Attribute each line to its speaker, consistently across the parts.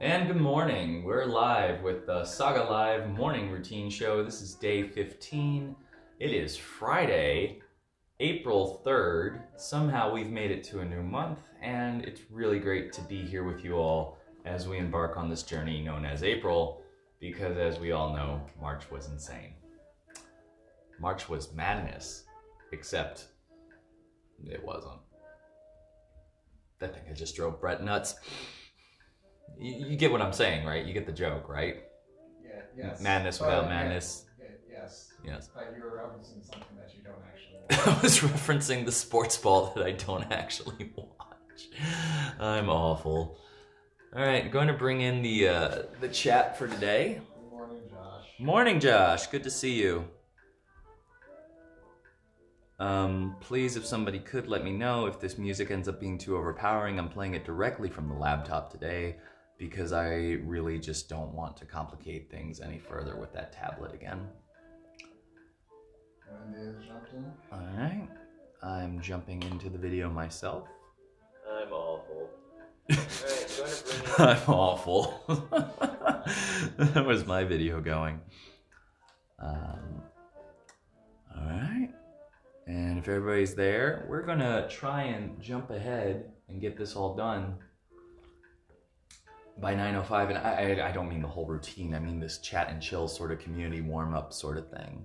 Speaker 1: And good morning. We're live with the Saga Live morning routine show. This is day 15. It is Friday, April 3rd. Somehow we've made it to a new month, and it's really great to be here with you all as we embark on this journey known as April, because as we all know, March was insane. March was madness, except it wasn't. I think I just drove Brett nuts. You get what I'm saying, right? You get the joke, right?
Speaker 2: Yeah, yes.
Speaker 1: Madness without madness.
Speaker 2: Yes.
Speaker 1: Yes.
Speaker 2: But you were referencing something that you don't actually watch.
Speaker 1: I was referencing the sports ball that I don't actually watch. I'm awful. All right, going to bring in the chat for today.
Speaker 2: Good morning, Josh.
Speaker 1: Morning, Josh. Good to see you. Please, if somebody could let me know if this music ends up being too overpowering. I'm playing it directly from the laptop today because I really just don't want to complicate things any further with that tablet again.
Speaker 2: Wendy has jumped in.
Speaker 1: All right, I'm jumping into the video myself. I'm awful. All right, going to bring in... I'm awful. That was my video going. All right. And if everybody's there, we're gonna try and jump ahead and get this all done by 9:05. And I don't mean the whole routine. I mean this chat and chill sort of community warm-up sort of thing.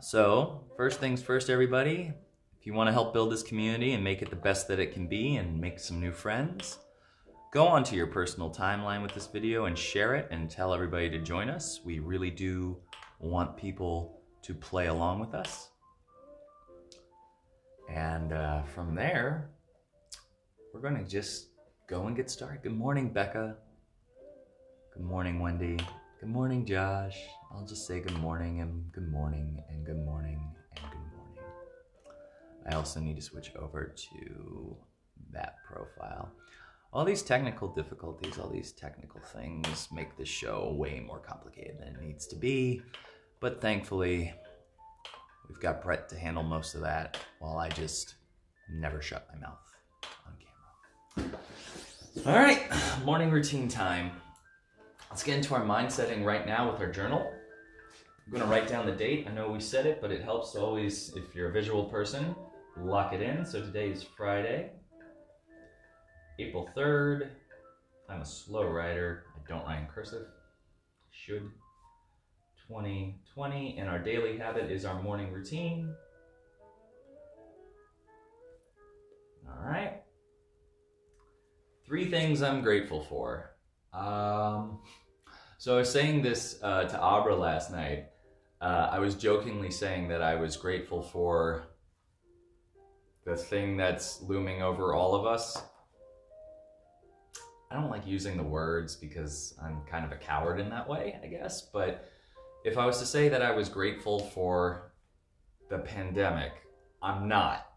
Speaker 1: So first things first, everybody. If you want to help build this community and make it the best that it can be and make some new friends, go onto your personal timeline with this video and share it and tell everybody to join us. We really do want people to play along with us. And from there, we're gonna just go and get started. Good morning, Becca. Good morning, Wendy. Good morning, Josh. I'll just say good morning and good morning and good morning and good morning. I also need to switch over to that profile. All these technical difficulties, all these technical things make this show way more complicated than it needs to be. But thankfully, we've got Brett to handle most of that while I just never shut my mouth on camera. All right, morning routine time. Let's get into our mind setting right now with our journal. I'm gonna write down the date. I know we said it, but it helps to always, if you're a visual person, lock it in. So today is Friday, April 3rd. I'm a slow writer. I don't write in cursive. Should. 2020, and our daily habit is our morning routine. All right. 3 things I'm grateful for. So I was saying this to Abra last night. I was jokingly saying that I was grateful for the thing that's looming over all of us. I don't like using the words because I'm kind of a coward in that way, I guess, but if I was to say that I was grateful for the pandemic, I'm not.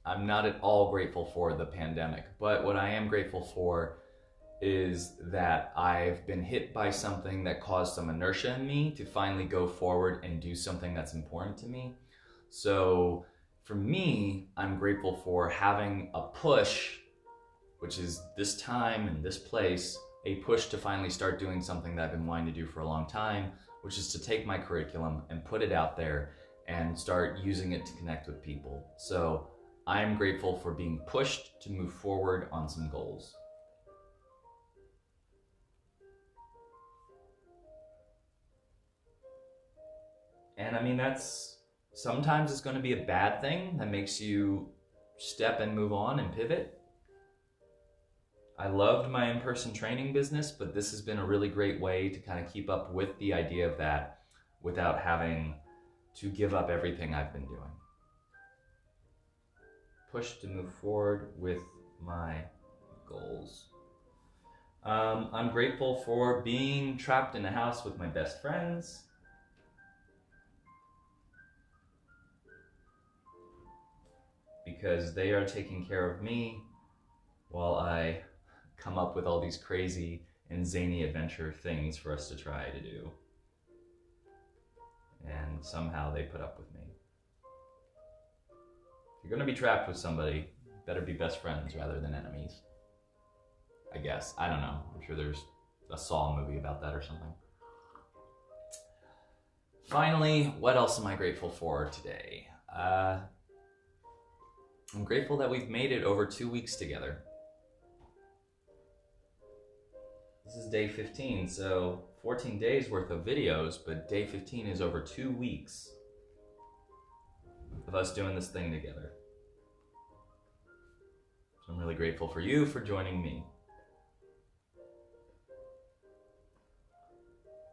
Speaker 1: I'm not at all grateful for the pandemic. But what I am grateful for is that I've been hit by something that caused some inertia in me to finally go forward and do something that's important to me. So for me, I'm grateful for having a push, which is this time and this place, a push to finally start doing something that I've been wanting to do for a long time, which is to take my curriculum and put it out there and start using it to connect with people. So I'm grateful for being pushed to move forward on some goals. And I mean, sometimes it's going to be a bad thing that makes you step and move on and pivot. I loved my in-person training business, but this has been a really great way to kind of keep up with the idea of that without having to give up everything I've been doing. Push to move forward with my goals. I'm grateful for being trapped in a house with my best friends. Because they are taking care of me while I come up with all these crazy and zany adventure things for us to try to do. And somehow they put up with me. If you're gonna be trapped with somebody, better be best friends rather than enemies. I guess. I don't know. I'm sure there's a Saw movie about that or something. Finally, what else am I grateful for today? I'm grateful that we've made it over 2 weeks together. This is day 15, so 14 days worth of videos, but day 15 is over 2 weeks of us doing this thing together. So I'm really grateful for you for joining me.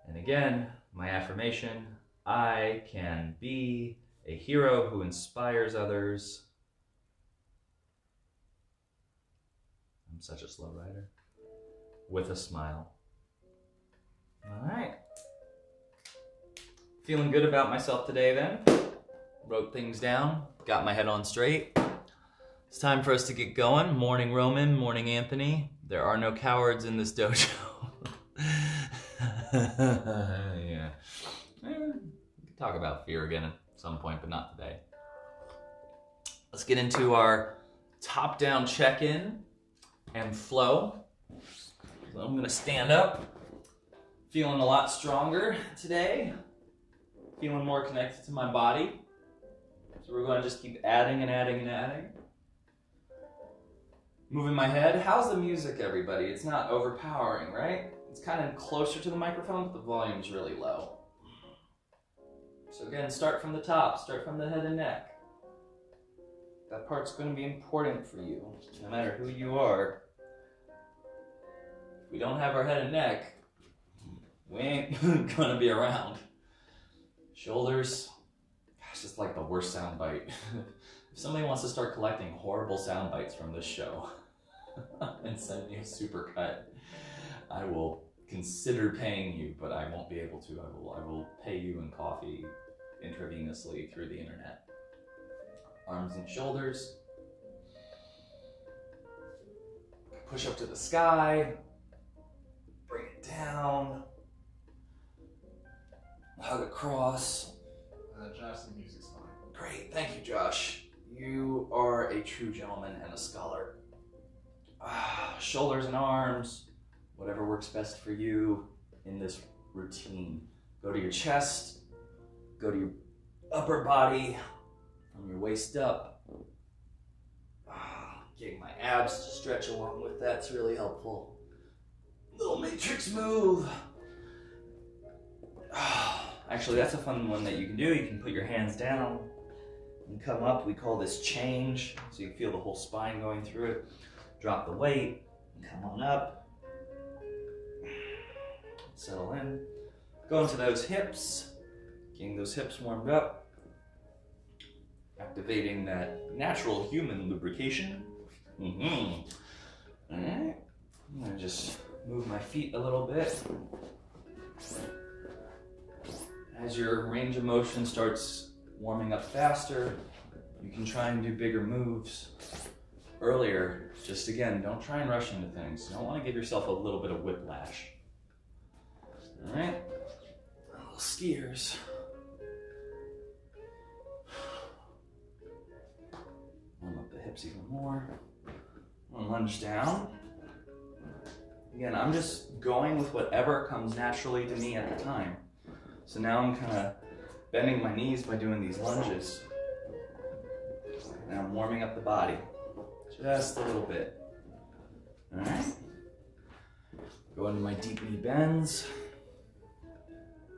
Speaker 1: And again, my affirmation, I can be a hero who inspires others. I'm such a slow writer. With a smile. All right. Feeling good about myself today then. Wrote things down, got my head on straight. It's time for us to get going. Morning Roman, morning Anthony. There are no cowards in this dojo. Yeah. We can talk about fear again at some point, but not today. Let's get into our top-down check-in and flow. So I'm gonna stand up. Feeling a lot stronger today. Feeling more connected to my body. So we're gonna just keep adding and adding and adding. Moving my head. How's the music, everybody? It's not overpowering, right? It's kind of closer to the microphone, but the volume's really low. So again, start from the top. Start from the head and neck. That part's going to be important for you, no matter who you are. If we don't have our head and neck, we ain't going to be around. Shoulders, gosh, it's like the worst sound bite. If somebody wants to start collecting horrible sound bites from this show and send me a supercut, I will consider paying you, but I won't be able to. I will pay you in coffee intravenously through the internet. Arms and shoulders. Push up to the sky. Bring it down. Hug across.
Speaker 2: Josh, the music's fine.
Speaker 1: Great, thank you, Josh. You are a true gentleman and a scholar. Shoulders and arms. Whatever works best for you in this routine. Go to your chest, go to your upper body, from your waist up. Getting my abs to stretch along with that's really helpful. Little matrix move. Actually, that's a fun one that you can do. You can put your hands down and come up. We call this change, so you can feel the whole spine going through it. Drop the weight, and come on up. Settle in. Go into those hips. Getting those hips warmed up. Activating that natural human lubrication. Alright. I'm going to just move my feet a little bit. As your range of motion starts warming up faster, you can try and do bigger moves earlier. Just again, don't try and rush into things. You don't want to give yourself a little bit of whiplash. All right, little skiers. Warm up the hips even more. I'm gonna lunge down. Again, I'm just going with whatever comes naturally to me at the time. So now I'm kind of bending my knees by doing these lunges. And I'm warming up the body just a little bit. All right. Go into my deep knee bends.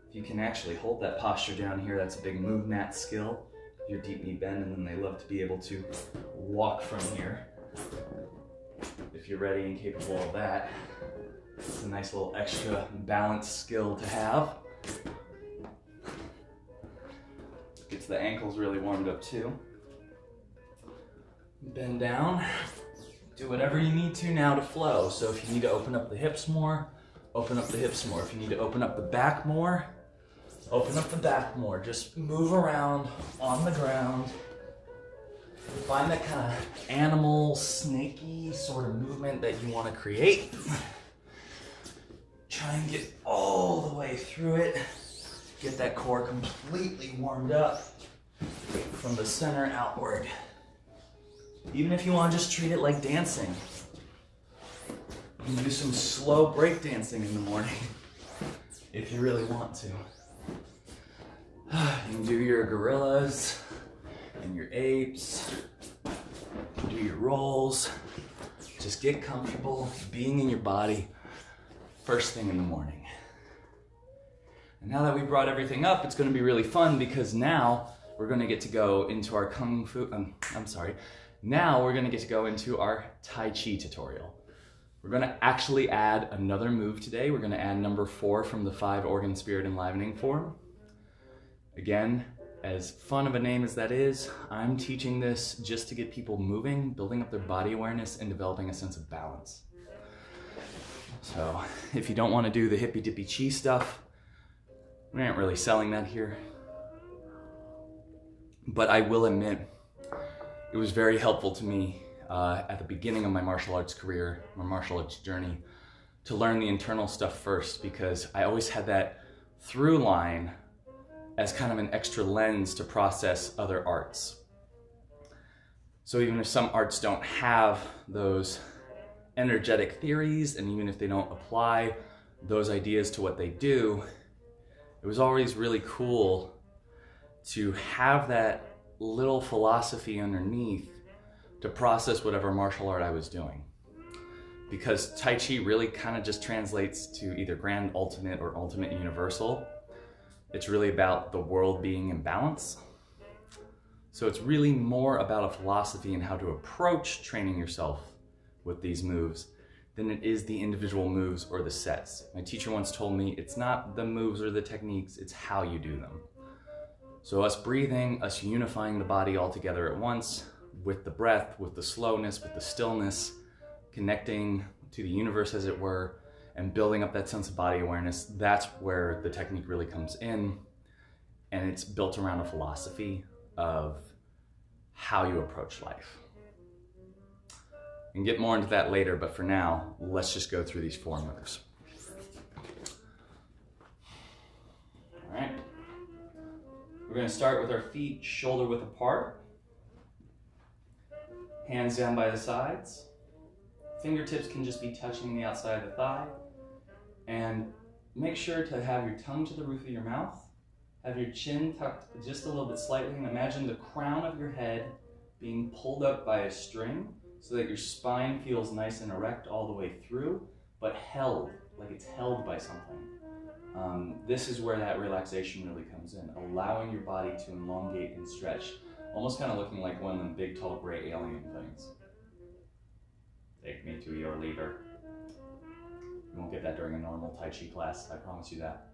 Speaker 1: If you can actually hold that posture down here, that's a big move mat skill. Your deep knee bend, and then they love to be able to walk from here. If you're ready and capable of that, it's a nice little extra balance skill to have. Gets the ankles really warmed up too. Bend down. Do whatever you need to now to flow. So if you need to open up the hips more, open up the hips more. If you need to open up the back more, open up the back more. Just move around on the ground. Find that kind of animal, snaky sort of movement that you want to create. Try and get all the way through it. Get that core completely warmed up from the center outward. Even if you want to just treat it like dancing. You can do some slow breakdancing in the morning if you really want to. You can do your gorillas and your apes, do your rolls. Just get comfortable being in your body first thing in the morning. And now that we brought everything up, it's going to be really fun because now we're going to get to go into our now we're going to get to go into our Tai Chi tutorial. We're going to actually add another move today. We're going to add number 4 from the 5 organ spirit enlivening form. Again, as fun of a name as that is, I'm teaching this just to get people moving, building up their body awareness, and developing a sense of balance. So if you don't want to do the hippy dippy chi stuff, we aren't really selling that here. But I will admit, it was very helpful to me at the beginning of my martial arts career, my martial arts journey, to learn the internal stuff first, because I always had that through line as kind of an extra lens to process other arts. So even if some arts don't have those energetic theories, and even if they don't apply those ideas to what they do, it was always really cool to have that little philosophy underneath to process whatever martial art I was doing. Because Tai Chi really kind of just translates to either grand ultimate or ultimate universal. It's really about the world being in balance. So it's really more about a philosophy and how to approach training yourself with these moves than it is the individual moves or the sets. My teacher once told me it's not the moves or the techniques, it's how you do them. So us breathing, us unifying the body all together at once, with the breath, with the slowness, with the stillness, connecting to the universe as it were, and building up that sense of body awareness, that's where the technique really comes in. And it's built around a philosophy of how you approach life. And get more into that later, but for now, let's just go through these 4 moves. All right. We're going to start with our feet shoulder width apart. Hands down by the sides. Fingertips can just be touching the outside of the thigh. And make sure to have your tongue to the roof of your mouth. Have your chin tucked just a little bit slightly, and imagine the crown of your head being pulled up by a string so that your spine feels nice and erect all the way through, but held, like it's held by something. This is where that relaxation really comes in, allowing your body to elongate and stretch, almost kind of looking like one of them big, tall, gray alien things. Take me to your leader. You won't get that during a normal Tai Chi class, I promise you that.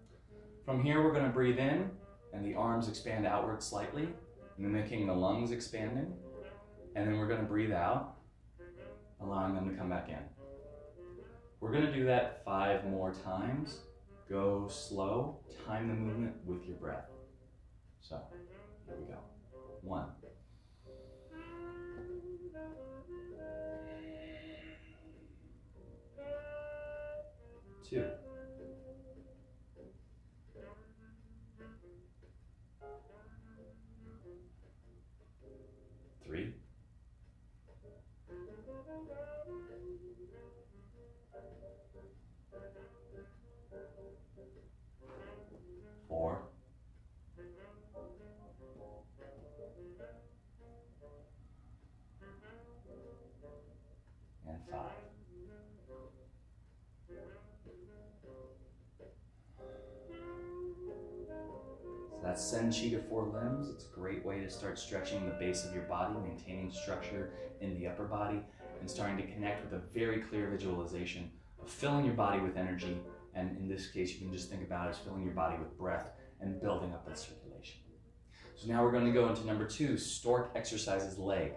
Speaker 1: From here, we're going to breathe in, and the arms expand outward slightly, mimicking the lungs expanding. And then we're going to breathe out, allowing them to come back in. We're going to do that 5 more times. Go slow, time the movement with your breath. So, here we go. 1. 2. 3. 4. And 5. So that's Sen Chi to 4 limbs. It's a great way to start stretching the base of your body, maintaining structure in the upper body, and starting to connect with a very clear visualization of filling your body with energy. And in this case, you can just think about it as filling your body with breath and building up that circulation. So now we're going to go into number 2, stork exercises leg.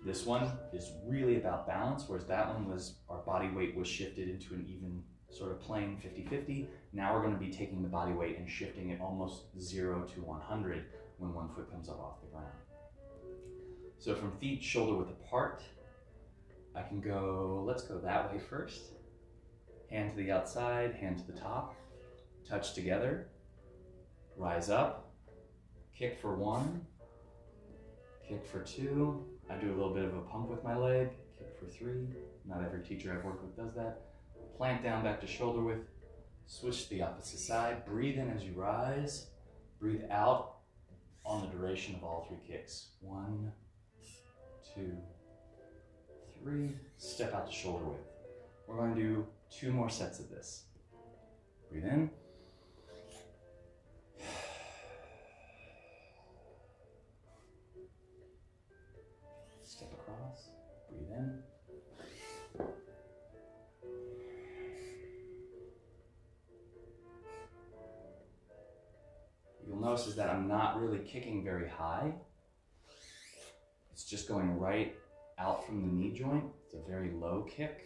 Speaker 1: This one is really about balance, whereas that one was, our body weight was shifted into an even sort of plane 50-50. Now we're going to be taking the body weight and shifting it almost 0 to 100 when one foot comes up off the ground. So from feet shoulder width apart, I can go, let's go that way first. Hand to the outside, hand to the top, touch together, rise up, kick for 1, kick for 2. I do a little bit of a pump with my leg, kick for 3. Not every teacher I've worked with does that. plant down back to shoulder width. Switch to the opposite side. Breathe in as you rise. Breathe out on the duration of all 3 kicks. 1, 2, 3. Step out to shoulder width. We're going to do 2 more sets of this. Breathe in. Step across. Breathe in. You'll notice is that I'm not really kicking very high. It's just going right out from the knee joint. It's a very low kick.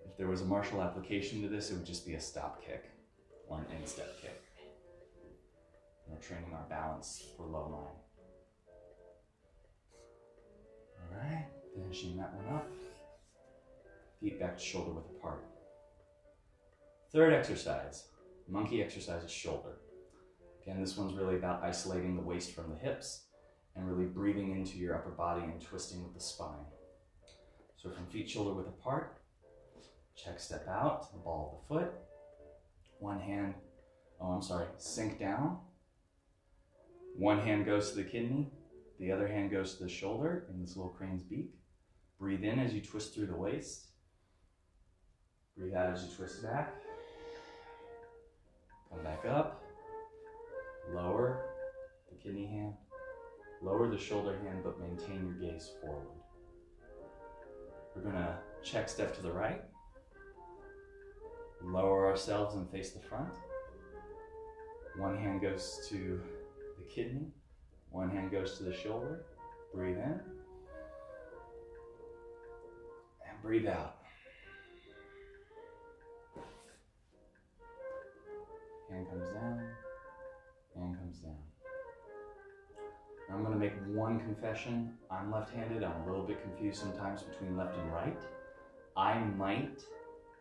Speaker 1: If there was a martial application to this, it would just be a stop kick or an instep kick. We're training our balance for low line. All right, finishing that one up. Feet back to shoulder width apart. Third exercise, monkey exercises shoulder. Again, this one's really about isolating the waist from the hips and really breathing into your upper body and twisting with the spine. So from feet shoulder width apart, check step out to the ball of the foot. One hand, sink down. One hand goes to the kidney, the other hand goes to the shoulder in this little crane's beak. Breathe in as you twist through the waist. Breathe out as you twist back. Come back up. Lower the kidney hand. Lower the shoulder hand, but maintain your gaze forward. We're gonna check step to the right. Lower ourselves and face the front. One hand goes to the kidney. One hand goes to the shoulder. Breathe in. And breathe out. Hand comes down. Hand comes down. Now I'm going to make one confession. I'm left-handed. I'm a little bit confused sometimes between left and right. I might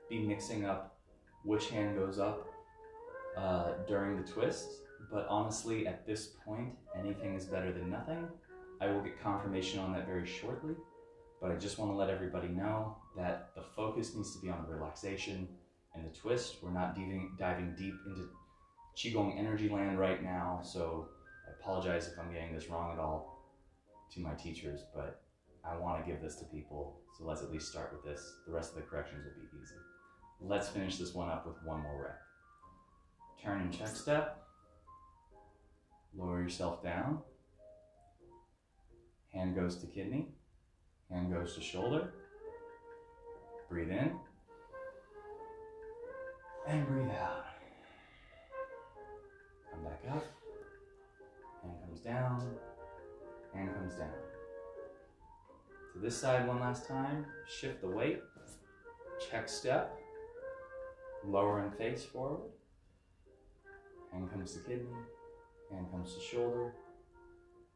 Speaker 1: be mixing up which hand goes up during the twist, but honestly, at this point, anything is better than nothing. I will get confirmation on that very shortly, but I just want to let everybody know that the focus needs to be on the relaxation and the twist. We're not diving deep into Qigong energy land right now, so I apologize if I'm getting this wrong at all to my teachers, but I want to give this to people, so let's at least start with this. The rest of the corrections will be easy. Let's finish this one up with one more rep. Turn and check step. Lower yourself down. Hand goes to kidney. Hand goes to shoulder. Breathe in. And breathe out. Come back up. Hand comes down. Hand comes down. To this side one last time. Shift the weight. Check step. Lower and face forward. Hand comes to kidney. Hand comes to shoulder.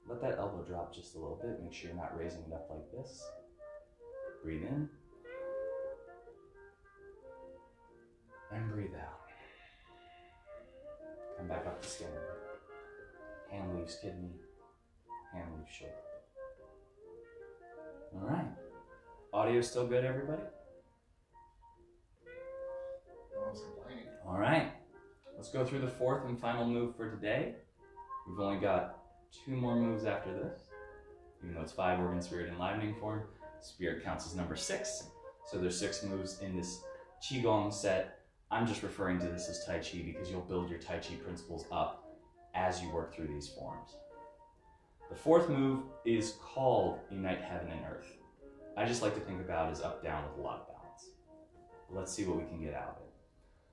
Speaker 1: Let that elbow drop just a little bit. Make sure you're not raising it up like this. Breathe in. And breathe out. Come back up to standing. Hand leaves kidney. Hand leaves shoulder. All right. Audio still good, everybody?
Speaker 2: No one's complaining.
Speaker 1: All right. Let's go through the fourth and final move for today. We've only got 2 more moves after this. Even though it's 5 organ spirit enlivening form, spirit counts as number 6. So there's 6 moves in this Qigong set. I'm just referring to this as Tai Chi because you'll build your Tai Chi principles up as you work through these forms. The fourth move is called Unite Heaven and Earth. I just like to think about it as up, down with a lot of balance. Let's see what we can get out of it.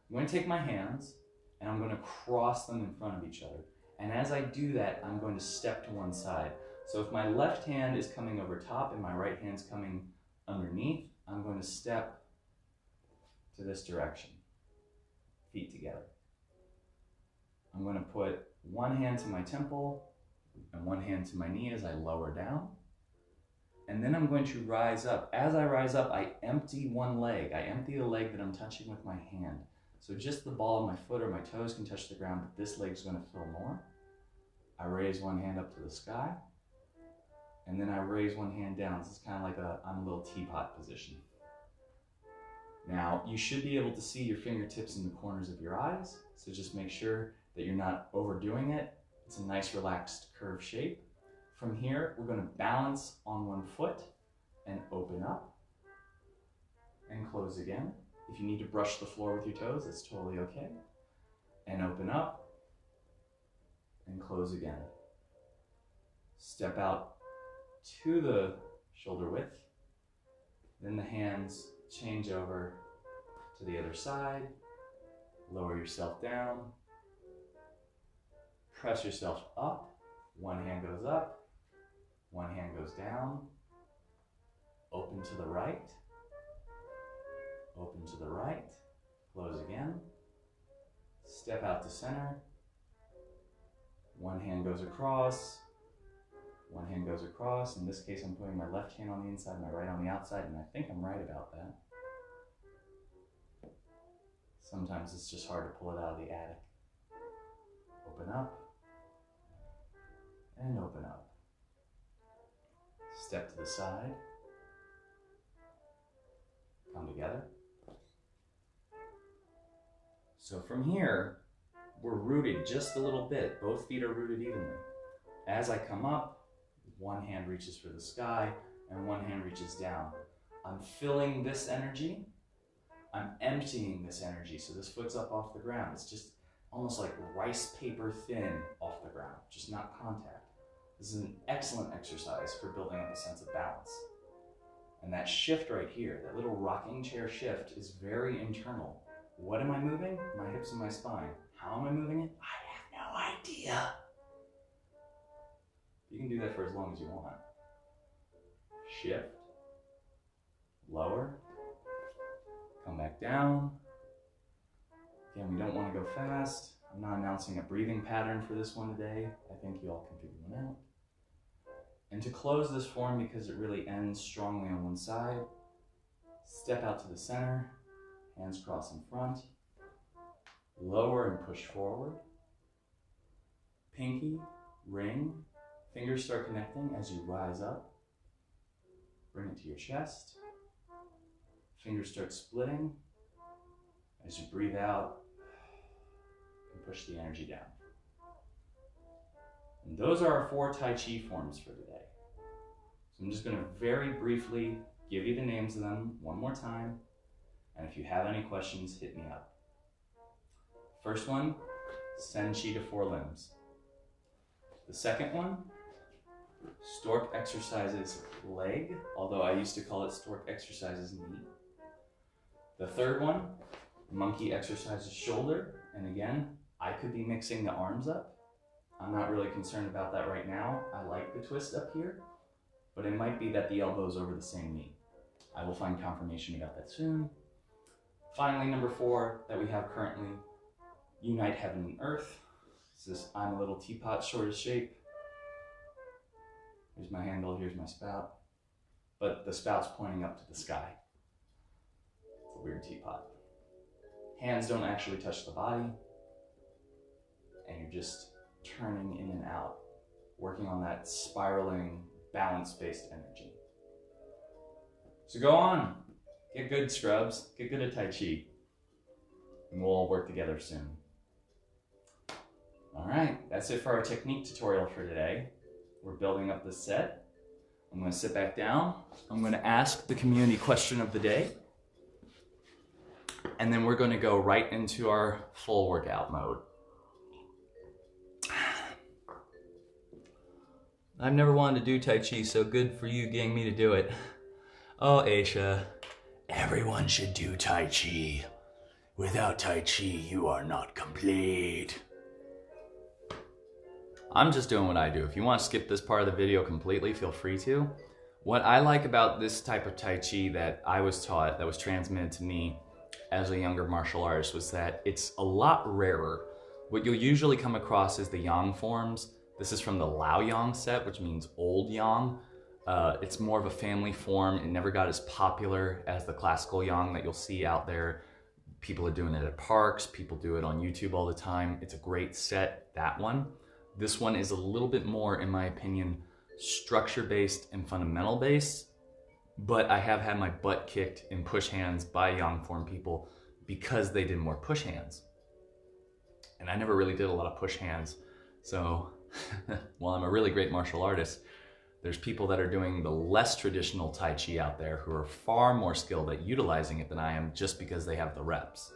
Speaker 1: I'm going to take my hands and I'm going to cross them in front of each other. And as I do that, I'm going to step to one side. So if my left hand is coming over top and my right hand's coming underneath, I'm going to step to this direction. Feet together. I'm going to put one hand to my temple and one hand to my knee as I lower down. And then I'm going to rise up. As I rise up, I empty one leg. I empty the leg that I'm touching with my hand. So just the ball of my foot or my toes can touch the ground, but this leg's going to fill more. I raise one hand up to the sky, and then I raise one hand down. This is kind of like I'm a little teapot position. Now, you should be able to see your fingertips in the corners of your eyes, so just make sure that you're not overdoing it. It's a nice relaxed curve shape. From here, we're going to balance on one foot and open up and close again. If you need to brush the floor with your toes, that's totally okay. And open up and close again. Step out to the shoulder width. Then the hands change over to the other side. Lower yourself down. Press yourself up. One hand goes up. One hand goes down. Open to the right. Open to the right. Close again. Step out to center. One hand goes across. One hand goes across. In this case, I'm putting my left hand on the inside, my right on the outside, and I think I'm right about that. Sometimes it's just hard to pull it out of the attic. Open up. And open up. Step to the side. Come together. So from here, we're rooted just a little bit. Both feet are rooted evenly. As I come up, one hand reaches for the sky and one hand reaches down. I'm filling this energy. I'm emptying this energy. So this foot's up off the ground. It's just almost like rice paper thin off the ground, just not contact. This is an excellent exercise for building up a sense of balance. And that shift right here, that little rocking chair shift, is very internal. What am I moving? My hips and my spine. How am I moving it? I have no idea. You can do that for as long as you want. Shift. Lower. Come back down. Again, we don't want to go fast. I'm not announcing a breathing pattern for this one today. I think you all can figure one out. And to close this form, because it really ends strongly on one side, step out to the center, hands cross in front, lower and push forward. Pinky, ring, fingers start connecting as you rise up. Bring it to your chest. Fingers start splitting as you breathe out and push the energy down. And those are our 4 Tai Chi forms for today. So I'm just going to very briefly give you the names of them one more time. And if you have any questions, hit me up. First one, send chi to 4 limbs. The second one, stork exercises leg, although I used to call it stork exercises knee. The third one, monkey exercises shoulder. And again, I could be mixing the arms up. I'm not really concerned about that right now. I like the twist up here, but it might be that the elbow is over the same knee. I will find confirmation about that soon. Finally, number 4 that we have currently, unite heaven and earth. This is I'm a little teapot sort of shape. Here's my handle, here's my spout. But the spout's pointing up to the sky. It's a weird teapot. Hands don't actually touch the body. And you're just turning in and out, working on that spiraling, balance-based energy. So go on, get good, scrubs, get good at Tai Chi, and we'll all work together soon. All right, that's it for our technique tutorial for today. We're building up this set. I'm gonna sit back down. I'm gonna ask the community question of the day, and then we're gonna go right into our full workout mode. I've never wanted to do Tai Chi, so good for you getting me to do it. Oh, Aisha, everyone should do Tai Chi. Without Tai Chi, you are not complete. I'm just doing what I do. If you want to skip this part of the video completely, feel free to. What I like about this type of Tai Chi that I was taught, that was transmitted to me as a younger martial artist, was that it's a lot rarer. What you'll usually come across is the yang forms. This is from the Lao Yang set, which means old yang. It's more of a family form. It never got as popular as the classical yang that you'll see out there. People are doing it at parks. People do it on YouTube all the time. It's a great set, that one. This one is a little bit more, in my opinion, structure-based and fundamental-based. but I have had my butt kicked in push hands by yang form people because they did more push hands. And I never really did a lot of push hands. So while I'm a really great martial artist, there's people that are doing the less traditional Tai Chi out there who are far more skilled at utilizing it than I am just because they have the reps.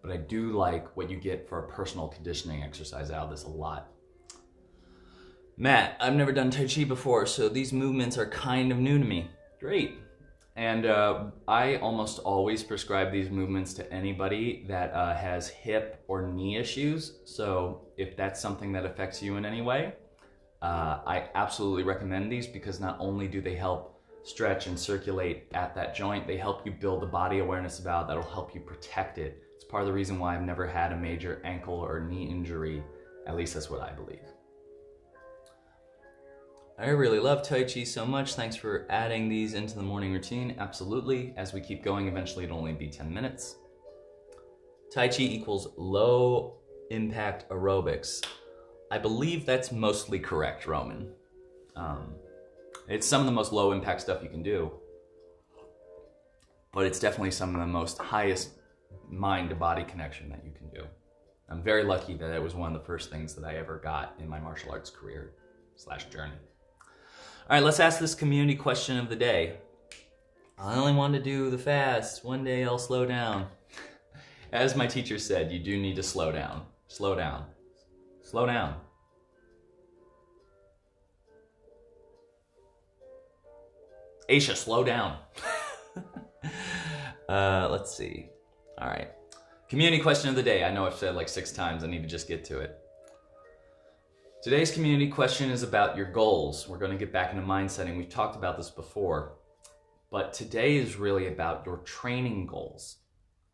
Speaker 1: But I do like what you get for a personal conditioning exercise out of this a lot. Matt, I've never done Tai Chi before, so these movements are kind of new to me. Great. And I almost always prescribe these movements to anybody that has hip or knee issues. So if that's something that affects you in any way, I absolutely recommend these because not only do they help stretch and circulate at that joint, they help you build the body awareness about that'll help you protect it. It's part of the reason why I've never had a major ankle or knee injury. At least that's what I believe. I really love Tai Chi so much. Thanks for adding these into the morning routine. Absolutely. As we keep going, eventually it'll only be 10 minutes. Tai Chi equals low impact aerobics. I believe that's mostly correct, Roman. It's some of the most low impact stuff you can do, but it's definitely some of the most highest mind to body connection that you can do. I'm very lucky that it was one of the first things that I ever got in my martial arts career / journey. All right, let's ask this community question of the day. I only want to do the fast. One day I'll slow down. As my teacher said, you do need to slow down. Slow down. Slow down. Aisha, slow down. Let's see. All right. Community question of the day. I know I've said it like 6 times. I need to just get to it. Today's community question is about your goals. We're going to get back into mind setting. We've talked about this before, but today is really about your training goals.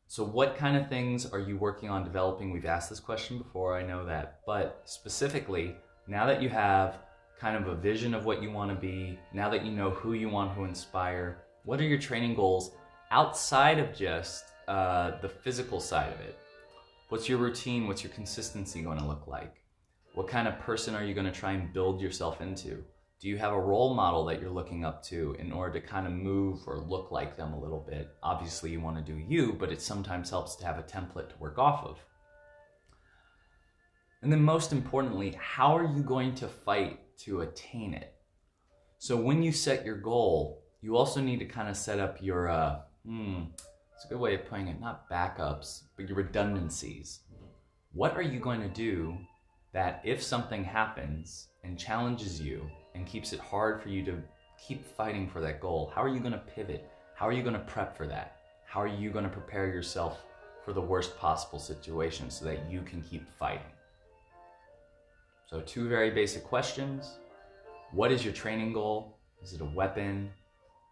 Speaker 1: So what kind of things are you working on developing? We've asked this question before, I know that, but specifically, now that you have kind of a vision of what you want to be, now that you know who you want to inspire, what are your training goals outside of just the physical side of it? What's your routine? What's your consistency going to look like? What kind of person are you going to try and build yourself into? Do you have a role model that you're looking up to in order to kind of move or look like them a little bit? Obviously you want to do you, but it sometimes helps to have a template to work off of. And then most importantly, how are you going to fight to attain it? So when you set your goal, you also need to kind of set up your, it's a good way of putting it, not backups, but your redundancies. What are you going to do that if something happens and challenges you and keeps it hard for you to keep fighting for that goal, how are you going to pivot? How are you going to prep for that? How are you going to prepare yourself for the worst possible situation so that you can keep fighting? So 2 very basic questions. What is your training goal? Is it a weapon?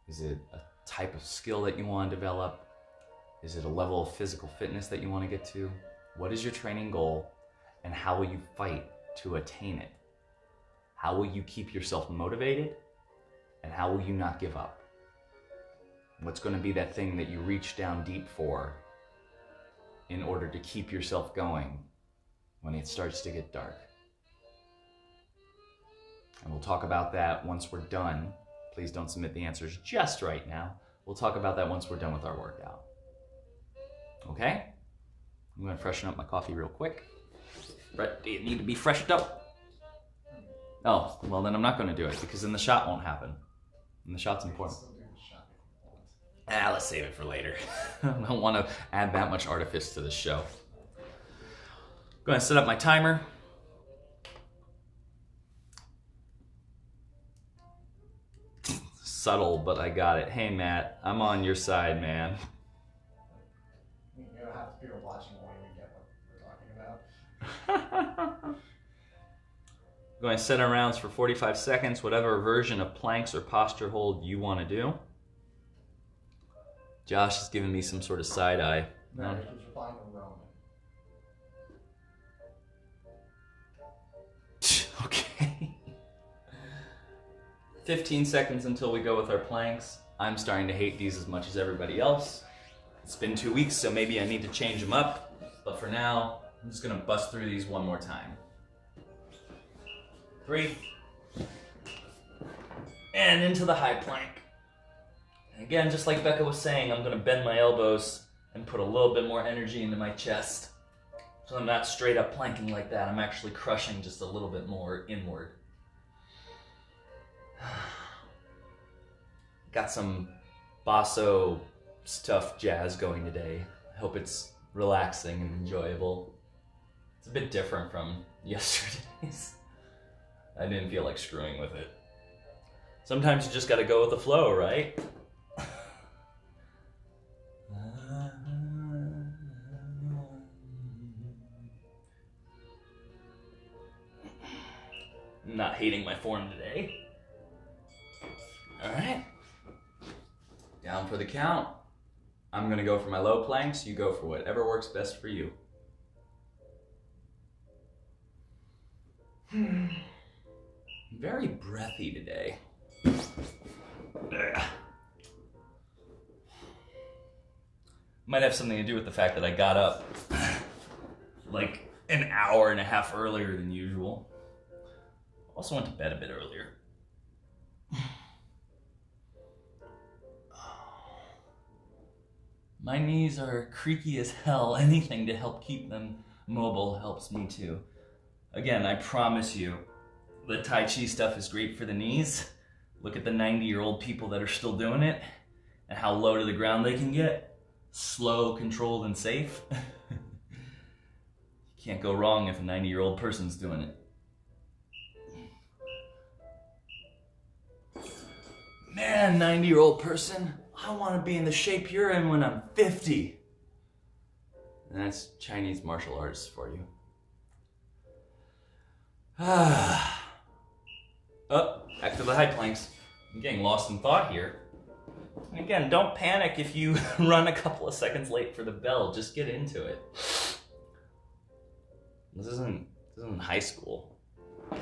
Speaker 1: Is it a type of skill that you want to develop? Is it a level of physical fitness that you want to get to? What is your training goal? And how will you fight to attain it? How will you keep yourself motivated? And how will you not give up? What's going to be that thing that you reach down deep for in order to keep yourself going when it starts to get dark? And we'll talk about that once we're done. Please don't submit the answers just right now. We'll talk about that once we're done with our workout. Okay? I'm going to freshen up my coffee real quick. Brett, do you need to be freshened up? Oh, well then I'm not going to do it because then the shot won't happen. And the shot's important. Let's save it for later. I don't want to add that much artifice to this show. I'm going to set up my timer. Subtle, but I got it. Hey Matt, I'm on your side, man.
Speaker 2: You don't have to be watching when we get what we're talking about.
Speaker 1: I'm going to set our rounds for 45 seconds, whatever version of planks or posture hold you want to do. Josh is giving me some sort of side eye.
Speaker 2: No, he was replying to Roman.
Speaker 1: Okay. 15 seconds until we go with our planks. I'm starting to hate these as much as everybody else. It's been 2 weeks, so maybe I need to change them up. But for now, I'm just going to bust through these one more time. 3. And into the high plank. Again, just like Becca was saying, I'm going to bend my elbows and put a little bit more energy into my chest. So I'm not straight up planking like that. I'm actually crushing just a little bit more inward. Got some basso stuff jazz going today. I hope it's relaxing and enjoyable. It's a bit different from yesterday's. I didn't feel like screwing with it. Sometimes you just gotta go with the flow, right? I'm not hating my form today. Alright. Down for the count. I'm gonna go for my low planks, you go for whatever works best for you. Very breathy today. Might have something to do with the fact that I got up like an hour and a half earlier than usual. Also went to bed a bit earlier. My knees are creaky as hell. Anything to help keep them mobile helps me too. Again, I promise you, the Tai Chi stuff is great for the knees. Look at the 90-year-old people that are still doing it and how low to the ground they can get. Slow, controlled, and safe. You can't go wrong if a 90-year-old person's doing it. Man, 90-year-old person, I want to be in the shape you're in when I'm 50. And that's Chinese martial arts for you. Oh, back to the high planks. I'm getting lost in thought here. And again, don't panic if you run a couple of seconds late for the bell. Just get into it. This isn't high school. You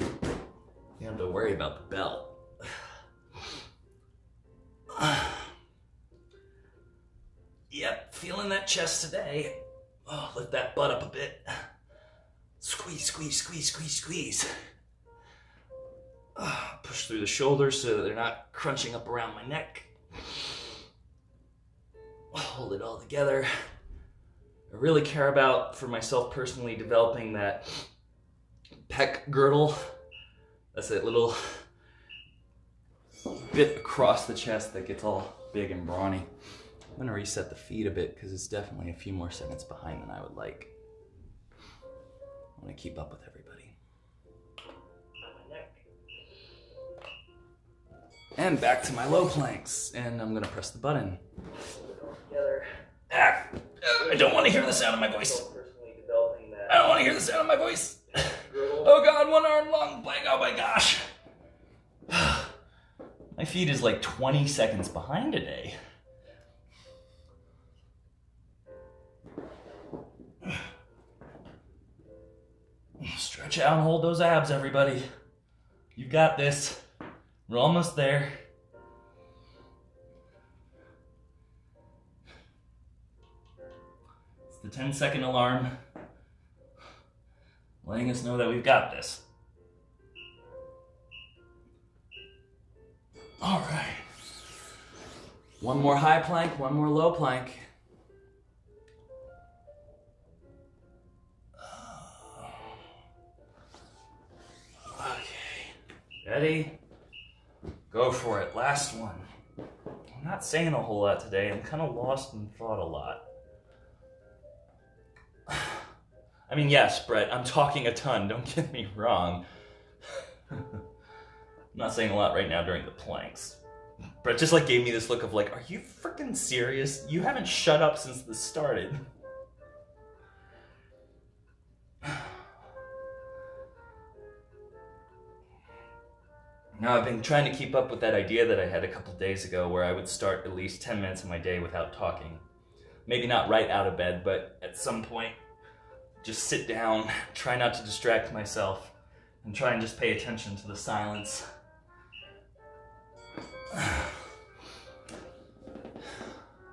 Speaker 1: don't have to worry about the bell. Yep, feeling that chest today. Oh, lift that butt up a bit. Squeeze, squeeze, squeeze, squeeze, squeeze. Push through the shoulders so that they're not crunching up around my neck. Hold it all together. I really care about, for myself personally, developing that pec girdle. That's that little bit across the chest that gets all big and brawny. I'm gonna reset the feet a bit because it's definitely a few more seconds behind than I would like. I want to keep up with everybody. And back to my low planks, and I'm gonna press the button. I don't want to hear the sound of my voice. I don't want to hear the sound of my voice. Oh God, one arm long plank. Oh my gosh. My feet is like 20 seconds behind today. Stretch out and hold those abs, everybody. You got this. We're almost there. It's the 10-second alarm, letting us know that we've got this. All right. One more high plank, one more low plank. Okay. Ready? Go for it. Last one. I'm not saying a whole lot today. I'm kind of lost in thought a lot. I mean, yes, Brett, I'm talking a ton. Don't get me wrong. I'm not saying a lot right now during the planks. Brett just like gave me this look of like, are you freaking serious? You haven't shut up since this started. Now, I've been trying to keep up with that idea that I had a couple days ago where I would start at least 10 minutes of my day without talking. Maybe not right out of bed, but at some point, just sit down, try not to distract myself, and try and just pay attention to the silence.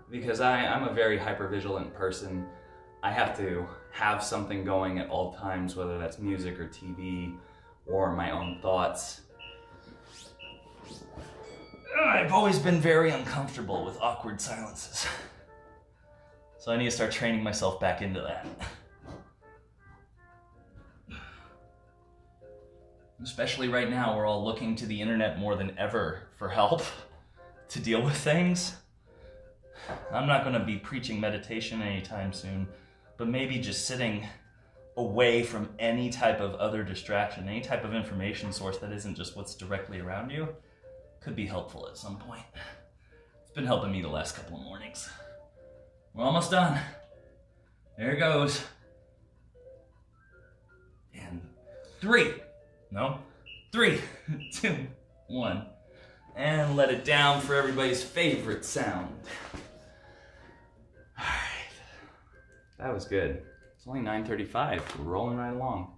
Speaker 1: Because I'm a very hypervigilant person. I have to have something going at all times, whether that's music or TV or my own thoughts. I've always been very uncomfortable with awkward silences. So I need to start training myself back into that. Especially right now, we're all looking to the internet more than ever for help to deal with things. I'm not going to be preaching meditation anytime soon, but maybe just sitting away from any type of other distraction, any type of information source that isn't just what's directly around you, could be helpful at some point. It's been helping me the last couple of mornings. We're almost done. There it goes. And 3, 2, 1. And let it down for everybody's favorite sound. All right. That was good. It's only 9:35. We're rolling right along.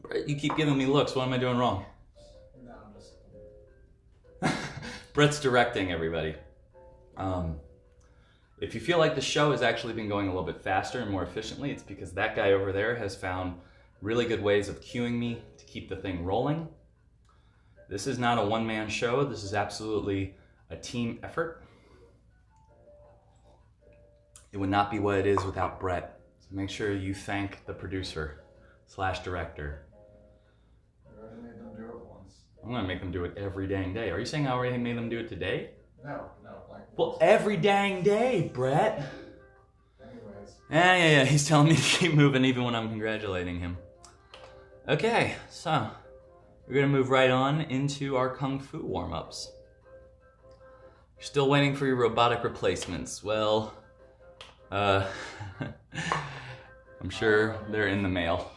Speaker 1: Brett, you keep giving me looks. What am I doing wrong?
Speaker 2: No, I'm just...
Speaker 1: Brett's directing everybody. If you feel like the show has actually been going a little bit faster and more efficiently, it's because that guy over there has found really good ways of cueing me to keep the thing rolling. This is not a one-man show. This is absolutely a team effort. It would not be what it is without Brett. So make sure you thank the producer/director.
Speaker 2: You already made them do it once.
Speaker 1: I'm gonna make them do it every dang day. Are you saying I already made them do it today?
Speaker 2: No, like...
Speaker 1: Well, every dang day, Brett.
Speaker 2: Anyways.
Speaker 1: Yeah. He's telling me to keep moving even when I'm congratulating him. Okay, so we're gonna move right on into our Kung Fu warm-ups. You're still waiting for your robotic replacements. Well, I'm sure they're in the mail.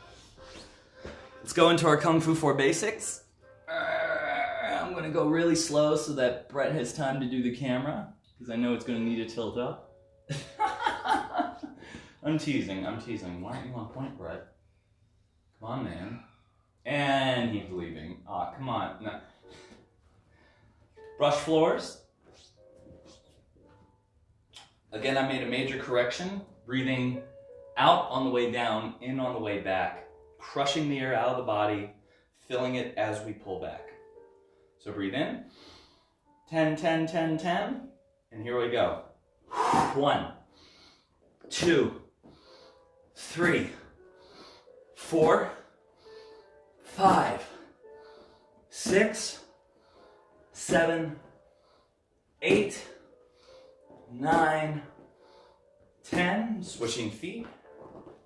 Speaker 1: Let's go into our Kung Fu 4 basics. I'm gonna go really slow so that Brett has time to do the camera, because I know it's gonna need to tilt up. I'm teasing. Why aren't you on point, Brett? Come on, man. And he's leaving. Aw, come on. No. Brush floors. Again, I made a major correction. Breathing out on the way down, in on the way back. Crushing the air out of the body, filling it as we pull back. So breathe in. 10, 10, 10, 10. And here we go. 1, 2, 3, 4, 5, 6, 7, 8, 9, 10. Switching feet.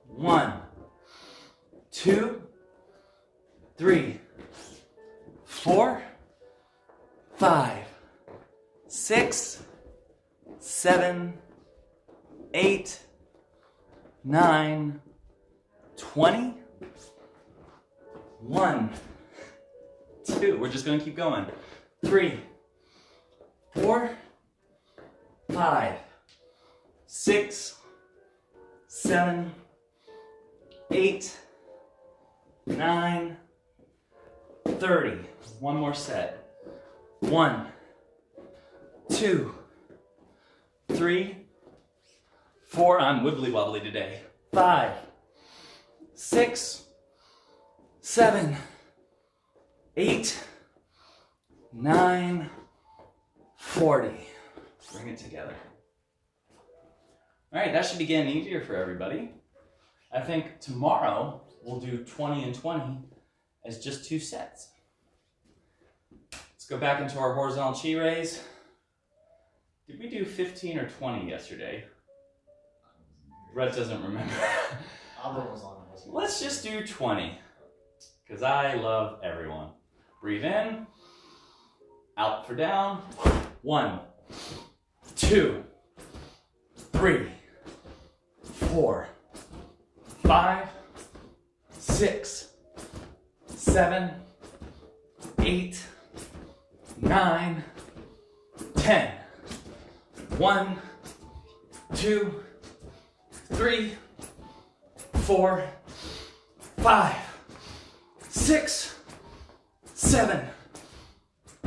Speaker 1: 1, 2, 3, 4, 5, 6, 7, 8, 9, 20. 1, 2. We're just going to keep going. 3, 4, 5, 6, 7, 8, 9, 30. One more set. 1, 2, 3, 4. I'm wibbly wobbly today. 5, 6, 7, 8, 9, 40. Bring it together. All right, that should be getting easier for everybody. I think tomorrow we'll do 20 and 20 as just 2 sets. Let's go back into our horizontal chi raise. Did we do 15 or 20 yesterday? Brett doesn't remember.
Speaker 2: Albert was on it.
Speaker 1: Let's just do 20, because I love everyone. Breathe in, out for down. 1, 2, 3, 4, 5, 6, 7, 8, 9, 10. 1, 2, 3, 4, 5, 6, 7,